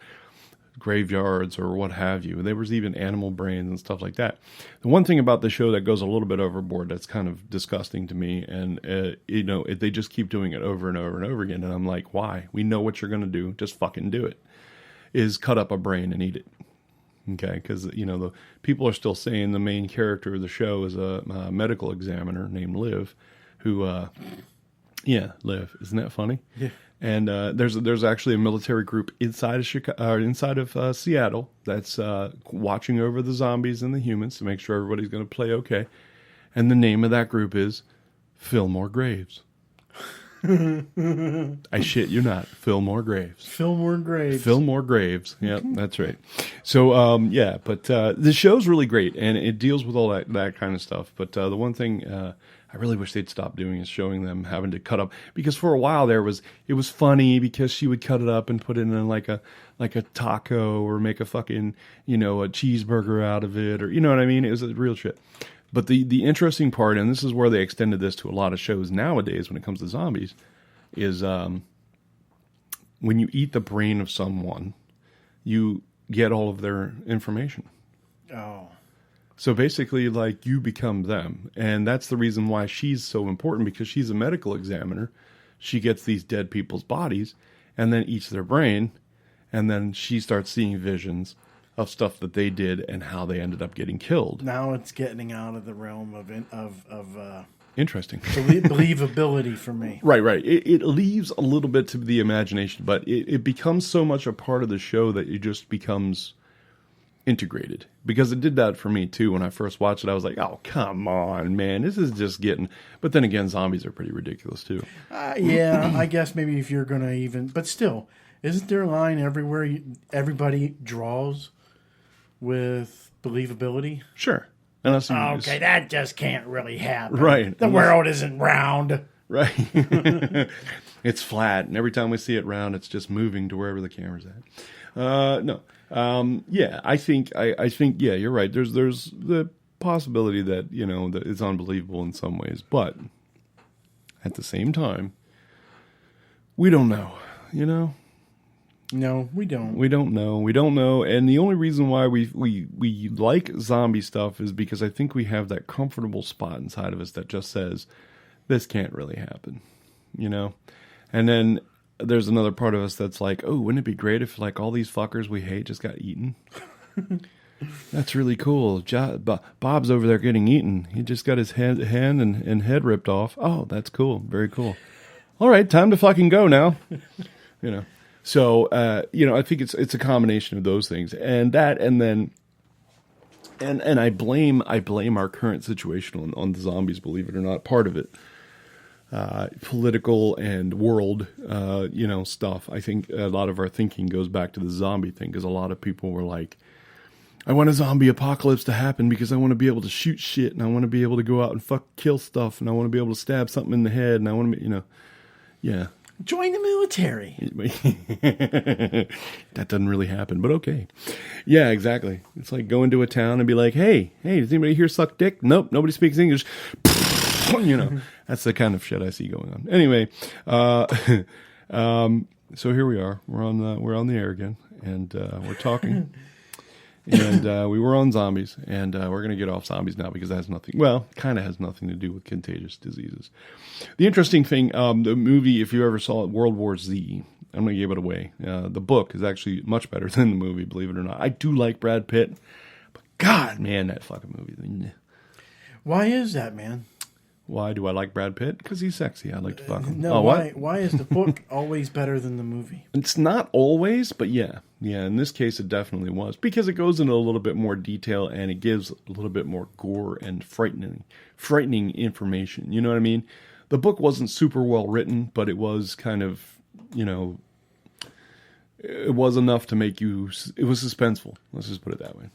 graveyards or what have you. There was even animal brains and stuff like that. The one thing about the show that goes a little bit overboard that's kind of disgusting to me, and they just keep doing it over and over and over again, and I'm like, why? We know what you're going to do. Just fucking do it. Is cut up a brain and eat it. Okay, because the people are still saying the main character of the show is a medical examiner named Liv, who, Liv, isn't that funny? Yeah. And there's actually a military group inside of Seattle that's watching over the zombies and the humans to make sure everybody's going to play okay. And the name of that group is Fillmore Graves. I shit you not. Fillmore Graves. Fillmore Graves. Fillmore Graves. Yeah, that's right. So, but the show's really great, and it deals with all that kind of stuff. But the one thing I really wish they'd stop doing is showing them having to cut up, because for a while it was funny because she would cut it up and put it in like a taco or make a fucking, a cheeseburger out of it, or you know what I mean? It was a real shit. But the interesting part, and this is where they extended this to a lot of shows nowadays when it comes to zombies, is when you eat the brain of someone, you get all of their information. Oh. So basically, like, you become them. And that's the reason why she's so important, because she's a medical examiner. She gets these dead people's bodies and then eats their brain, and then she starts seeing visions of stuff that they did and how they ended up getting killed. Now it's getting out of the realm of interesting believability for me. Right. It leaves a little bit to the imagination, but it becomes so much a part of the show that it just becomes integrated. Because it did that for me too. When I first watched it, I was like, oh, come on, man, this is just getting... But then again, zombies are pretty ridiculous too. Yeah, I guess maybe if you're going to even... But still, isn't there a line everywhere everybody draws with believability? Sure. Unless you okay, that just can't really happen. Right. The world isn't round. Right. It's flat, and every time we see it round, it's just moving to wherever the camera's at. No. Yeah, I think, yeah, you're right. There's the possibility that, that it's unbelievable in some ways, but at the same time, we don't know, No, we don't. We don't know. And the only reason why we like zombie stuff is because I think we have that comfortable spot inside of us that just says, this can't really happen, And then there's another part of us that's like, oh, wouldn't it be great if like all these fuckers we hate just got eaten? That's really cool. Bob's over there getting eaten. He just got his hand and head ripped off. Oh, that's cool. Very cool. All right, time to fucking go now. So, I think it's a combination of those things, and that, and then, and I blame our current situation on the zombies, believe it or not, part of it, political and world, stuff. I think a lot of our thinking goes back to the zombie thing, because a lot of people were like, I want a zombie apocalypse to happen because I want to be able to shoot shit, and I want to be able to go out and kill stuff, and I want to be able to stab something in the head, and I want to, yeah. Join the military. That doesn't really happen, but okay. Yeah, exactly. It's like going to a town and be like, hey, does anybody here suck dick? Nope, nobody speaks English. That's the kind of shit I see going on. Anyway, so here we are. We're on the air again, and we're talking. And we were on zombies, and we're going to get off zombies now because that has nothing, well, kind of has nothing to do with contagious diseases. The interesting thing, the movie, if you ever saw it, World War Z, I'm going to give it away. The book is actually much better than the movie, believe it or not. I do like Brad Pitt, but God, man, that fucking movie. Why is that, man? Why do I like Brad Pitt? Because he's sexy. I like to fuck him. No, why is the book always better than the movie? It's not always, but yeah. Yeah, in this case it definitely was. Because it goes into a little bit more detail and it gives a little bit more gore and frightening information. You know what I mean? The book wasn't super well written, but it was kind of, it was enough to make you, it was suspenseful. Let's just put it that way.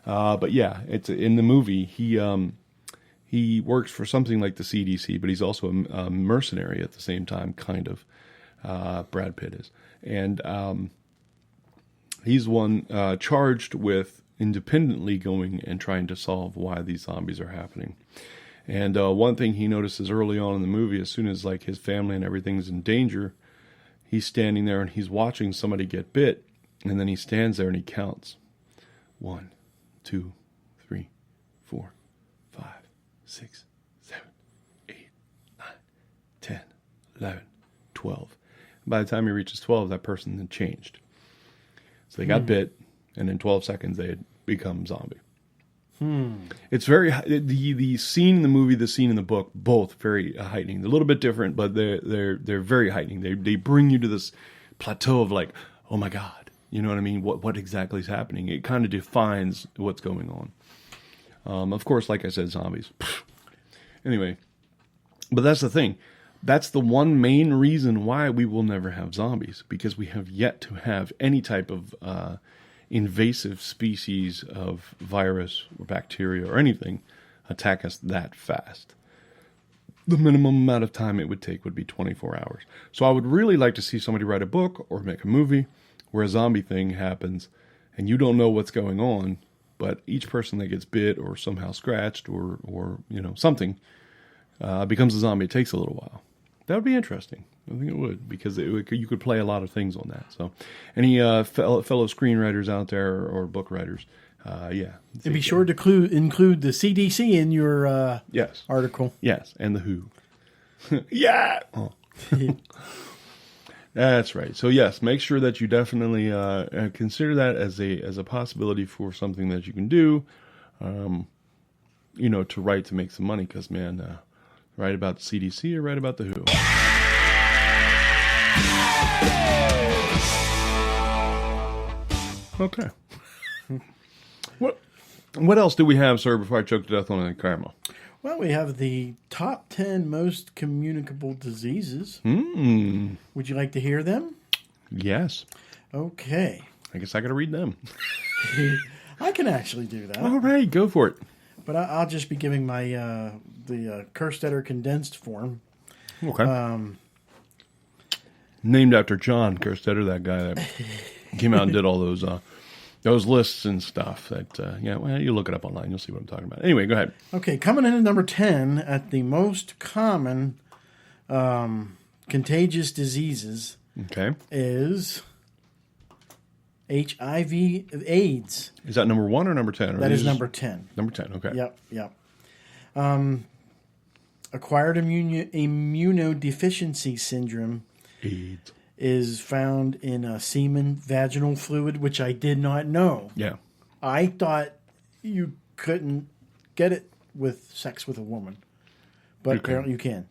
But yeah, it's in the movie, he works for something like the CDC, but he's also a mercenary at the same time, kind of. Brad Pitt is. And he's one charged with independently going and trying to solve why these zombies are happening. And one thing he notices early on in the movie, as soon as like his family and everything's in danger, he's standing there and he's watching somebody get bit, and then he stands there and he counts. 1, 2, 3, 4, 5, 6, 7, 8, 9, 10, 11, 12. By the time he reaches 12, that person had changed. So they got bit, and in 12 seconds they had become zombie. It's very the scene in the movie, the scene in the book, both very heightening. They're a little bit different, but they're very heightening. They bring you to this plateau of like, oh my God, you know what I mean? What exactly is happening? It kind of defines what's going on. Of course, like I said, zombies. Anyway, but that's the thing. That's the one main reason why we will never have zombies, because we have yet to have any type of invasive species of virus or bacteria or anything attack us that fast. The minimum amount of time it would take would be 24 hours. So I would really like to see somebody write a book or make a movie where a zombie thing happens and you don't know what's going on, but each person that gets bit or somehow scratched or something becomes a zombie. It takes a little while. That would be interesting. I think it would, because you could play a lot of things on that. So, any fellow screenwriters out there or book writers, yeah. And be sure to include the CDC in your yes article. Yes, and the WHO. Yeah. Oh. That's right. So yes, make sure that you definitely consider that as a possibility for something that you can do. To write to make some money, because man. Write about the CDC or write about the WHO? Okay. What else do we have, sir, before I choke to death on a caramel? Well, we have the top 10 most communicable diseases. Would you like to hear them? Yes. Okay. I guess I got to read them. I can actually do that. All right, go for it. But I'll just be giving my the Kerstetter condensed form. Okay. Named after John Kerstetter, that guy that came out and did all those lists and stuff. You look it up online, you'll see what I'm talking about. Anyway, go ahead. Okay, coming in at number 10 at the most common contagious diseases. Okay. Is HIV, AIDS. Is that number 1 or number 10? That is number 10. Number 10, okay. Yep. Acquired immunodeficiency syndrome AIDS is found in semen, vaginal fluid, which I did not know. Yeah. I thought you couldn't get it with sex with a woman, but apparently you can.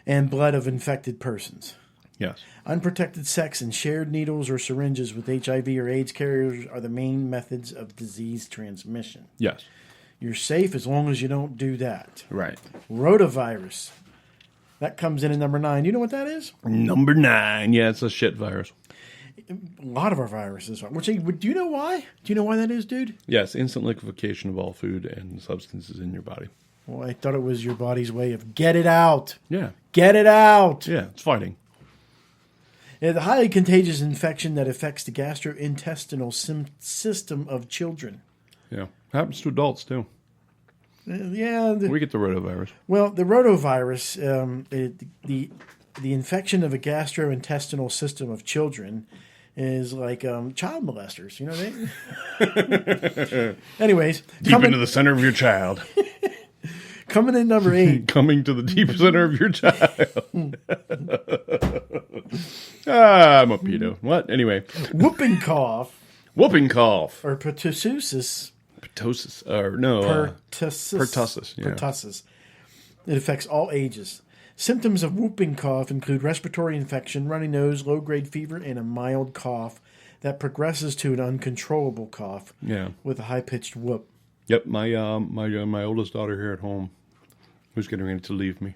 And blood of infected persons. Yes. Unprotected sex and shared needles or syringes with HIV or AIDS carriers are the main methods of disease transmission. Yes. You're safe as long as you don't do that. Right. Rotavirus. That comes in at number 9. You know what that is? Number 9. Yeah, it's a shit virus. A lot of our viruses are. Do you know why? Do you know why that is, dude? Yes, instant liquefaction of all food and substances in your body. Well, I thought it was your body's way of get it out. Yeah. Get it out. Yeah, it's fighting. It's a highly contagious infection that affects the gastrointestinal system of children. Yeah. Happens to adults, too. Yeah. We get the rotavirus. Well, the rotavirus, the infection of a gastrointestinal system of children is like child molesters. You know what I mean? Anyways, Deep into the center of your child. coming in number 8. Coming to the deep center of your child. I'm a pedo. What? Anyway. Whooping cough. Whooping cough. Or pertussis. Pertussis. Or no. Pertussis. Pertussis. Yeah. Pertussis. It affects all ages. Symptoms of whooping cough include respiratory infection, runny nose, low-grade fever, and a mild cough that progresses to an uncontrollable cough with a high-pitched whoop. Yep. My oldest daughter here at home, who's getting ready to leave me.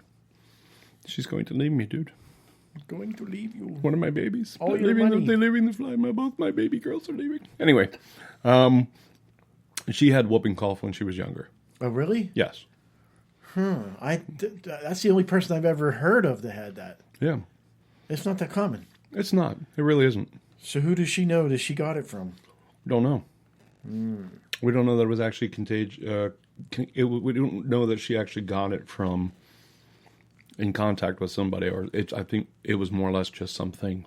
She's going to leave me, dude. Going to leave you. One of my babies. All your money. They're leaving the fly. Both my baby girls are leaving. Anyway, she had whooping cough when she was younger. Oh, really? Yes. That's the only person I've ever heard of that had that. Yeah. It's not that common. It's not. It really isn't. So who does she know that she got it from? Don't know. We don't know that it was actually contagious. We don't know that she actually got it from in contact with somebody, or I think it was more or less just something.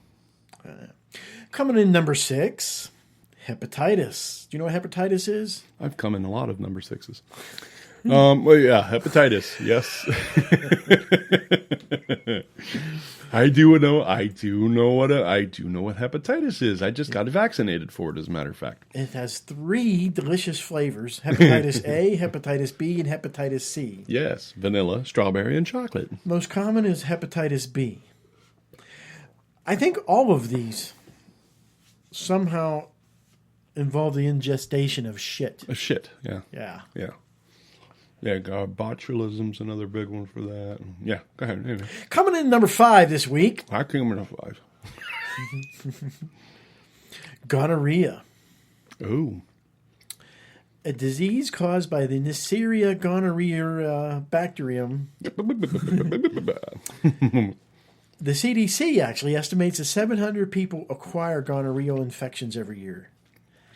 Coming in number 6, hepatitis. Do you know what hepatitis is? I've come in a lot of number 6s. Well, yeah, hepatitis. Yes. I do know what hepatitis is. I just got vaccinated for it, as a matter of fact. It has 3 delicious flavors: hepatitis A, hepatitis B, and hepatitis C. Yes, vanilla, strawberry, and chocolate. Most common is hepatitis B. I think all of these somehow involve the ingestion of shit. Shit, yeah. Yeah. Yeah. Yeah, botulism's another big one for that. Yeah, go ahead. Anyway. Coming in number 5 this week. I came in 5. Gonorrhea. Ooh. A disease caused by the Neisseria gonorrhea bacterium. The CDC actually estimates that 700 people acquire gonorrheal infections every year.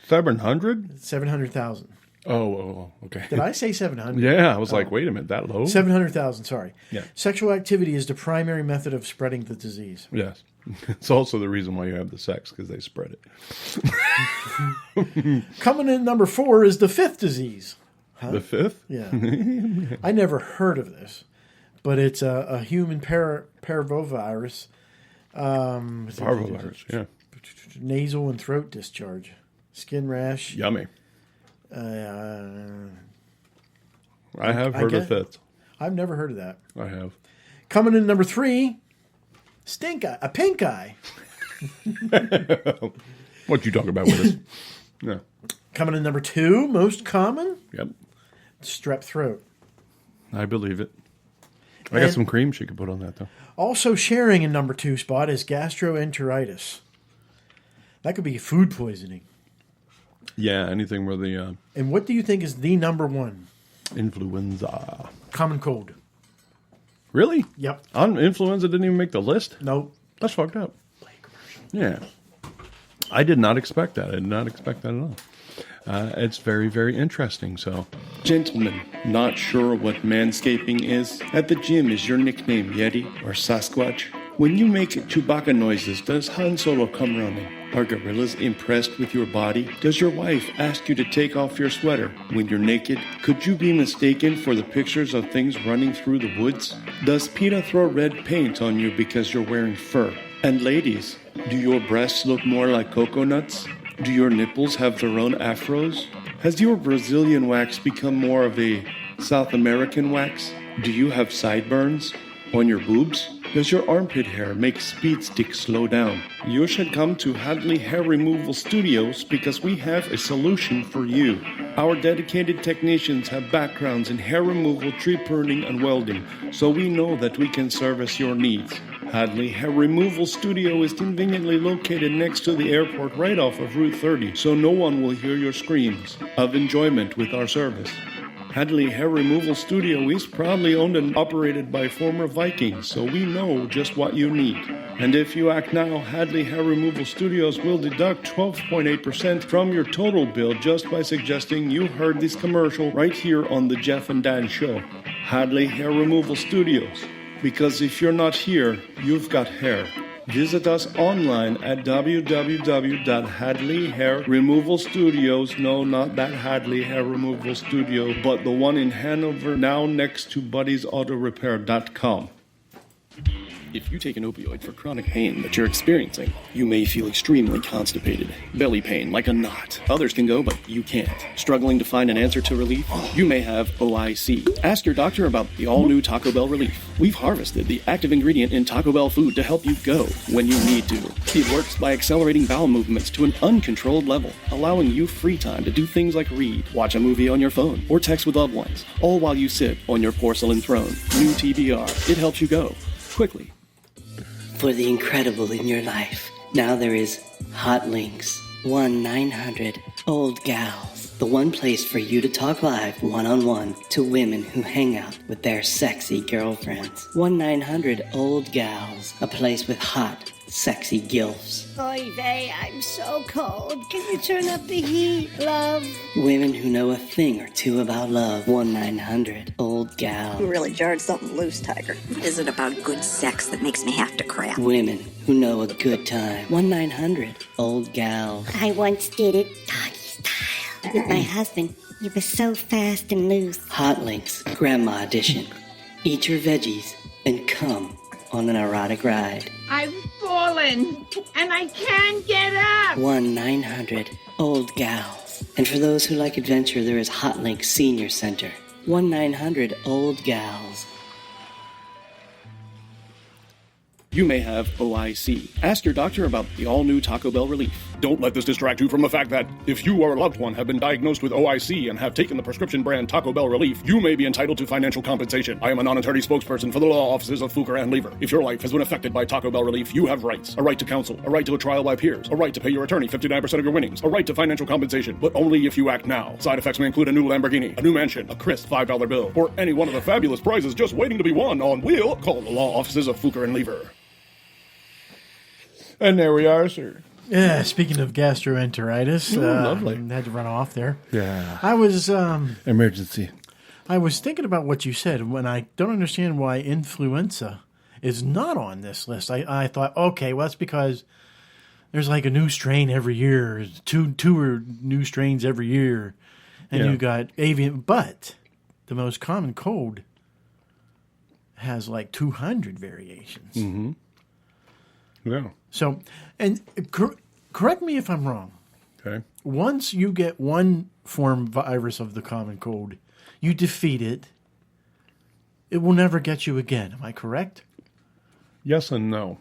700? 700,000. Oh, okay. Did I say 700? Yeah, I was like, wait a minute, that low? 700,000, sorry. Yeah. Sexual activity is the primary method of spreading the disease. Yes. It's also the reason why you have the sex, because they spread it. Coming in number 4 is the 5th disease. Huh? The 5th? Yeah. I never heard of this, but it's a human parvovirus. Parvovirus, yeah. Nasal and throat discharge. Skin rash. Yummy. I have heard of 5th. I've never heard of that. I have. Coming in number 3, stink eye, a pink eye. What you talking about with us? Yeah. Coming in number 2, most common, Yep. strep throat. I believe it. I got some cream she could put on that, though. Also sharing in number 2 spot is gastroenteritis. That could be food poisoning. Yeah, anything where the And what do you think is the number 1? influenza. Common cold. Really? Yep. Influenza didn't even make the list? Nope. That's fucked up. Yeah. I did not expect that. I did not expect that at all. It's very, very interesting. So, Gentlemen, not sure what manscaping is? At the gym, is your nickname Yeti or Sasquatch? When you make Chewbacca noises, does Han Solo come running? Are gorillas impressed with your body? Does your wife ask you to take off your sweater when you're naked? Could you be mistaken for the pictures of things running through the woods? Does PETA throw red paint on you because you're wearing fur? And ladies, do your breasts look more like coconuts? Do your nipples have their own afros? Has your Brazilian wax become more of a South American wax? Do you have sideburns on your boobs? Does your armpit hair make speed stick slow down? You should come to Hadley Hair Removal Studios because we have a solution for you. Our dedicated technicians have backgrounds in hair removal, tree pruning, and welding, so we know that we can service your needs. Hadley Hair Removal Studio is conveniently located next to the airport right off of Route 30, so no one will hear your screams of enjoyment with our service. Hadley Hair Removal Studio is proudly owned and operated by former Vikings, so we know just what you need. And if you act now, Hadley Hair Removal Studios will deduct 12.8% from your total bill just by suggesting you heard this commercial right here on the Jeff and Dan Show. Hadley Hair Removal Studios. Because if you're not here, you've got hair. Visit us online at www.hadley Hair Removal Studios. No, not that Hadley Hair Removal Studio, but the one in Hanover, now next to Buddy'sAutoRepair.com. If you take an opioid for chronic pain that you're experiencing, you may feel extremely constipated, belly pain like a knot. Others can go, but you can't. Struggling to find an answer to relief? You may have OIC. Ask your doctor about the all-new Taco Bell Relief. We've harvested the active ingredient in Taco Bell food to help you go when you need to. It works by accelerating bowel movements to an uncontrolled level, allowing you free time to do things like read, watch a movie on your phone, or text with loved ones, all while you sit on your porcelain throne. New TBR. It helps you go quickly. For the incredible in your life, now there is Hot Links, 1-900-OLD GALS, the one place for you to talk live one-on-one to women who hang out with their sexy girlfriends. 1-900-OLD GALS, a place with hot, sexy gilfs. Oy vey, I'm so cold. Can you turn up the heat, love? Women who know a thing or two about love. 1-900-OLD You GALS. really jarred something loose, Tiger. What is it about good sex that makes me have to crap? Women who know a good time. 1-900-OLD GALS. I once did it doggy style with my husband. He was so fast and loose. Hot Links, Grandma Edition. Eat your veggies and come on an erotic ride. I've fallen, and I can't get up. 1-900-OLD GALS. And for those who like adventure, there is Hot Link Senior Center. 1-900-OLD GALS. You may have OIC. Ask your doctor about the all-new Taco Bell Relief. Don't let this distract you from the fact that if you or a loved one have been diagnosed with OIC and have taken the prescription brand Taco Bell Relief, you may be entitled to financial compensation. I am a non-attorney spokesperson for the law offices of Fuker and Lever. If your life has been affected by Taco Bell Relief, you have rights. A right to counsel, a right to a trial by peers, a right to pay your attorney 59% of your winnings, a right to financial compensation, but only if you act now. Side effects may include a new Lamborghini, a new mansion, a crisp $5 bill, or any one of the fabulous prizes just waiting to be won on Wheel. Call the law offices of Fuker and Lever. And there we are, sir. Yeah, speaking of gastroenteritis, lovely. Had to run off there. Yeah. I was Emergency. I was thinking about what you said when I don't understand why influenza is not on this list. I thought, okay, well, that's because there's like a new strain every year, two or new strains every year, and Yeah. you got avian. But the most common cold has like 200 variations. Mm-hmm. Yeah. So, and correct me if I'm wrong. Okay. Once you get one form virus of the common cold, you defeat it. It will never get you again. Am I correct? Yes and no.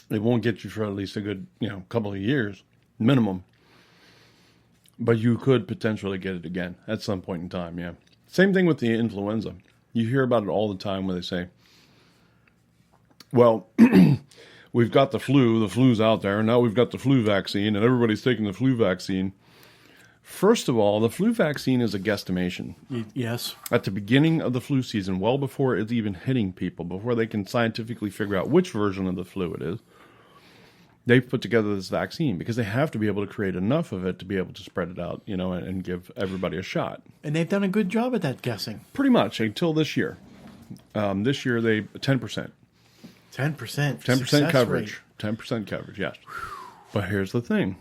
It won't get you for at least a good, couple of years, minimum. But you could potentially get it again at some point in time, yeah. Same thing with the influenza. You hear about it all the time where they say, well, we've got the flu's out there, and now we've got the flu vaccine, and everybody's taking the flu vaccine. First of all, the flu vaccine is a guesstimation. Yes. At the beginning of the flu season, well before it's even hitting people, before they can scientifically figure out which version of the flu it is, they've put together this vaccine because they have to be able to create enough of it to be able to spread it out, and give everybody a shot. And they've done a good job at that guessing. Pretty much until this year. This year, 10%. 10%. 10% coverage. 10% coverage, yes. But here's the thing.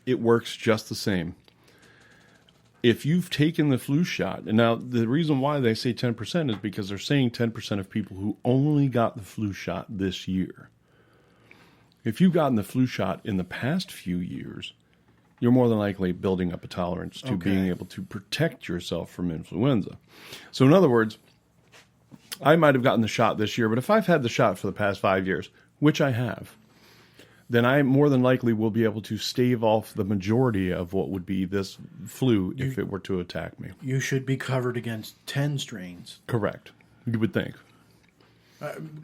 It works just the same. If you've taken the flu shot, and now the reason why they say 10% is because they're saying 10% of people who only got the flu shot this year. If you've gotten the flu shot in the past few years, you're more than likely building up a tolerance to being able to protect yourself from influenza. So in other words, I might have gotten the shot this year, but if I've had the shot for the past 5 years, which I have, then I more than likely will be able to stave off the majority of what would be this flu if it were to attack me. You should be covered against 10 strains. Correct. You would think.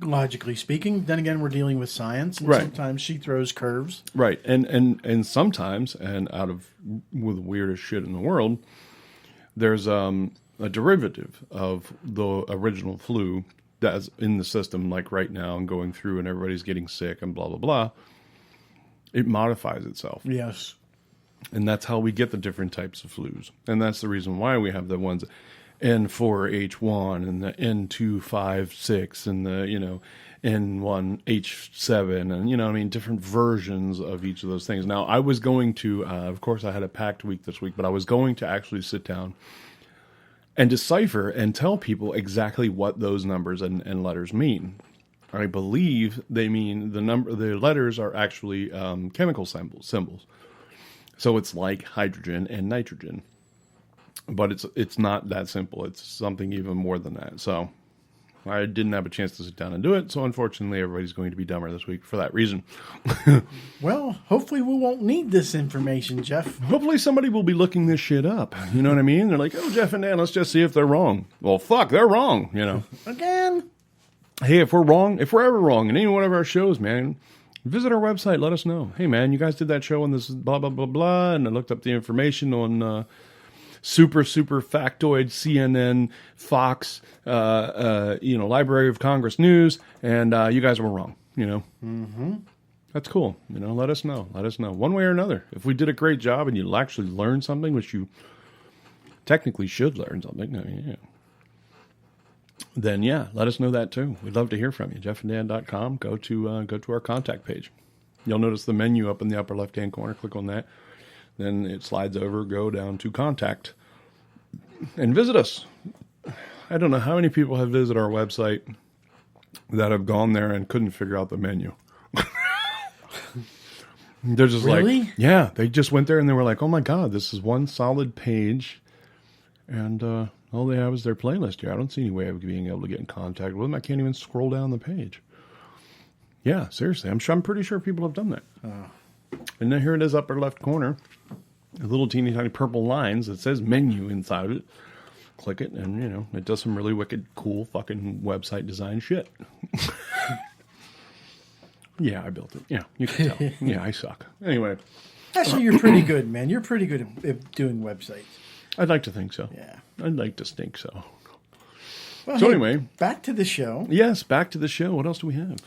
Logically speaking. Then again, we're dealing with science, and Right. sometimes she throws curves. Right. And sometimes, and with the weirdest shit in the world, there's a derivative of the original flu that's in the system, like right now, and going through, and everybody's getting sick and blah, blah, blah. It modifies itself. Yes. And that's how we get the different types of flus. And that's the reason why we have the ones. N4H1 and the N256 and the, N1H7 and, different versions of each of those things. Now, I was going to, of course, I had a packed week this week, but I was going to actually sit down and decipher and tell people exactly what those numbers and letters mean. I believe they mean the letters are actually chemical symbols. So it's like hydrogen and nitrogen. But it's not that simple. It's something even more than that. So I didn't have a chance to sit down and do it. So unfortunately, everybody's going to be dumber this week for that reason. Well, hopefully we won't need this information, Jeff. Hopefully somebody will be looking this shit up. You know what I mean? They're like, oh, Jeff and Dan, let's just see if they're wrong. Well, fuck, they're wrong, Again? Hey, if we're ever wrong in any one of our shows, man, visit our website. Let us know. Hey, man, you guys did that show on this blah, blah, blah, blah. And I looked up the information on super factoid CNN, Fox, Library of Congress News, and you guys were wrong, Mm-hmm. That's cool. Let us know. Let us know. One way or another. If we did a great job and you actually learned something, which you technically should learn something, then let us know that too. We'd love to hear from you. jeffanddan.com. Go to our contact page. You'll notice the menu up in the upper left-hand corner. Click on that. Then it slides over, go down to contact, and visit us. I don't know how many people have visited our website that have gone there and couldn't figure out the menu. They're just really? They just went there and they were like, oh my God, this is one solid page. And all they have is their playlist here. I don't see any way of being able to get in contact with them. I can't even scroll down the page. Yeah, seriously. I'm pretty sure people have done that. And then here it is, upper left corner. A little teeny tiny purple lines that says menu inside of it. Click it, and it does some really wicked, cool fucking website design shit. Yeah, I built it. Yeah, you can tell. Yeah, I suck. Anyway. Actually, you're pretty good, man. You're pretty good at doing websites. I'd like to think so. Yeah. I'd like to think so. Well, So anyway. Back to the show. Yes, back to the show. What else do we have?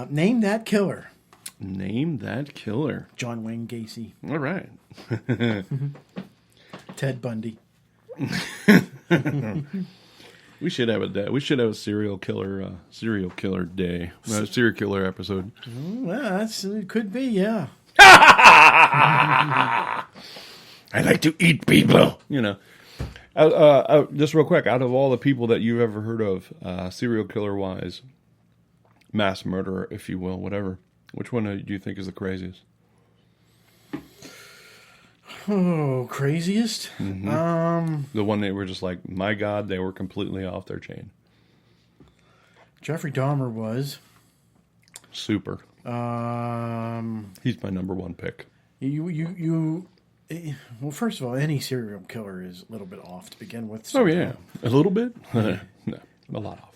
Name that killer. Name that killer. John Wayne Gacy. All right. Ted Bundy. We should have we should have a serial killer day. A serial killer episode. Well, it could be, yeah. I like to eat people. Just real quick, out of all the people that you've ever heard of, serial killer wise, mass murderer, if you will, whatever, which one do you think is the craziest? Oh, craziest? Mm-hmm. The one that were just like, my God, they were completely off their chain. Jeffrey Dahmer was. Super. He's my number one pick. Well, first of all, any serial killer is a little bit off to begin with. Oh, yeah. A little bit? No, a lot off.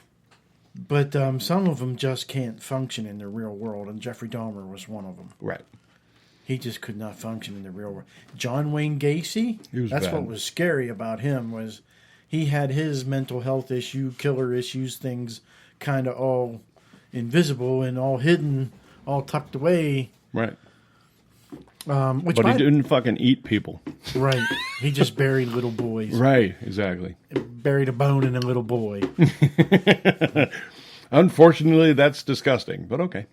But some of them just can't function in the real world, and Jeffrey Dahmer was one of them. Right. He just could not function in the real world. John Wayne Gacy, that's bad. what was scary about him, was he had his mental health issue, killer issues, things kind of all invisible and all hidden, all tucked away. Right. But he didn't fucking eat people. Right. He just buried little boys. Right, exactly. Buried a bone in a little boy. Unfortunately, that's disgusting, but okay.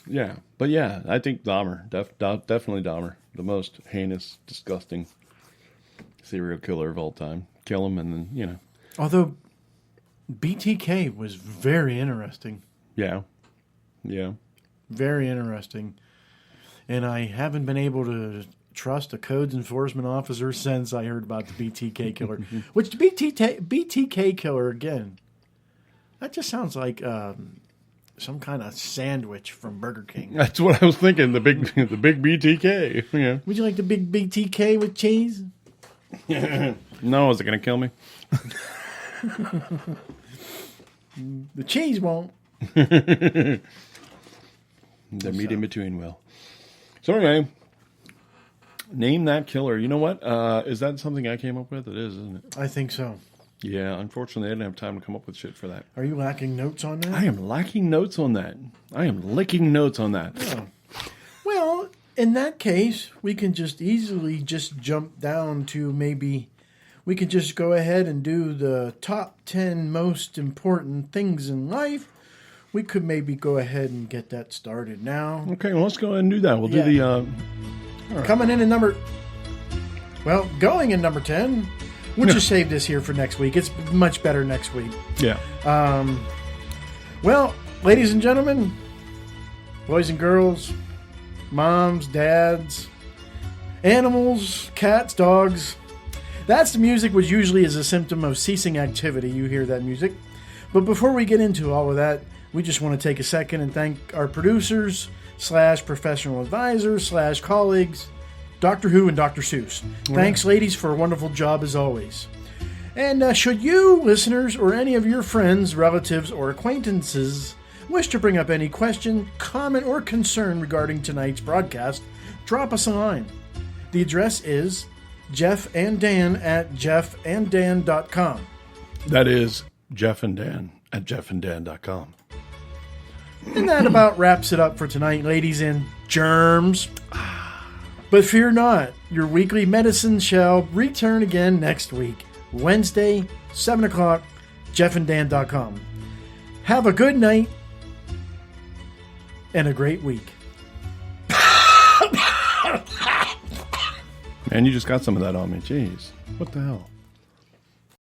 Yeah, but yeah, I think Dahmer, definitely Dahmer, the most heinous, disgusting serial killer of all time. Kill him and then, Although BTK was very interesting. Yeah. Very interesting. And I haven't been able to trust a codes enforcement officer since I heard about the BTK killer. Which the BTK killer, again, that just sounds like some kind of sandwich from Burger King. That's what I was thinking, the big BTK. Yeah. Would you like the big BTK with cheese? No, is it going to kill me? The cheese won't. The meat in between will. So anyway, name that killer. You know what? Is that something I came up with? It is, isn't it? I think so. Yeah, unfortunately, I didn't have time to come up with shit for that. Are you lacking notes on that? I am lacking notes on that. I am licking notes on that. Oh. Well, in that case, we can just easily just jump down to maybe we could just go ahead and do the top 10 most important things in life. We could maybe go ahead and get that started now. Okay, well, let's go ahead and do that. We'll do the... all right. Coming in at going in number 10. We'll just save this here for next week. It's much better next week. Yeah. Well, ladies and gentlemen, boys and girls, moms, dads, animals, cats, dogs. That's the music which usually is a symptom of ceasing activity. You hear that music. But before we get into all of that, we just want to take a second and thank our producers / professional advisors / colleagues, Doctor Who and Dr. Seuss. Thanks, ladies, for a wonderful job as always. And should you, listeners, or any of your friends, relatives, or acquaintances wish to bring up any question, comment, or concern regarding tonight's broadcast, drop us a line. The address is jeffanddan@jeffanddan.com. That is jeffanddan@jeffanddan.com. And that about wraps it up for tonight, ladies and germs. But fear not, your weekly medicine shall return again next week, Wednesday, 7 o'clock, jeffanddan.com. Have a good night and a great week. Man, you just got some of that on me. Jeez. What the hell?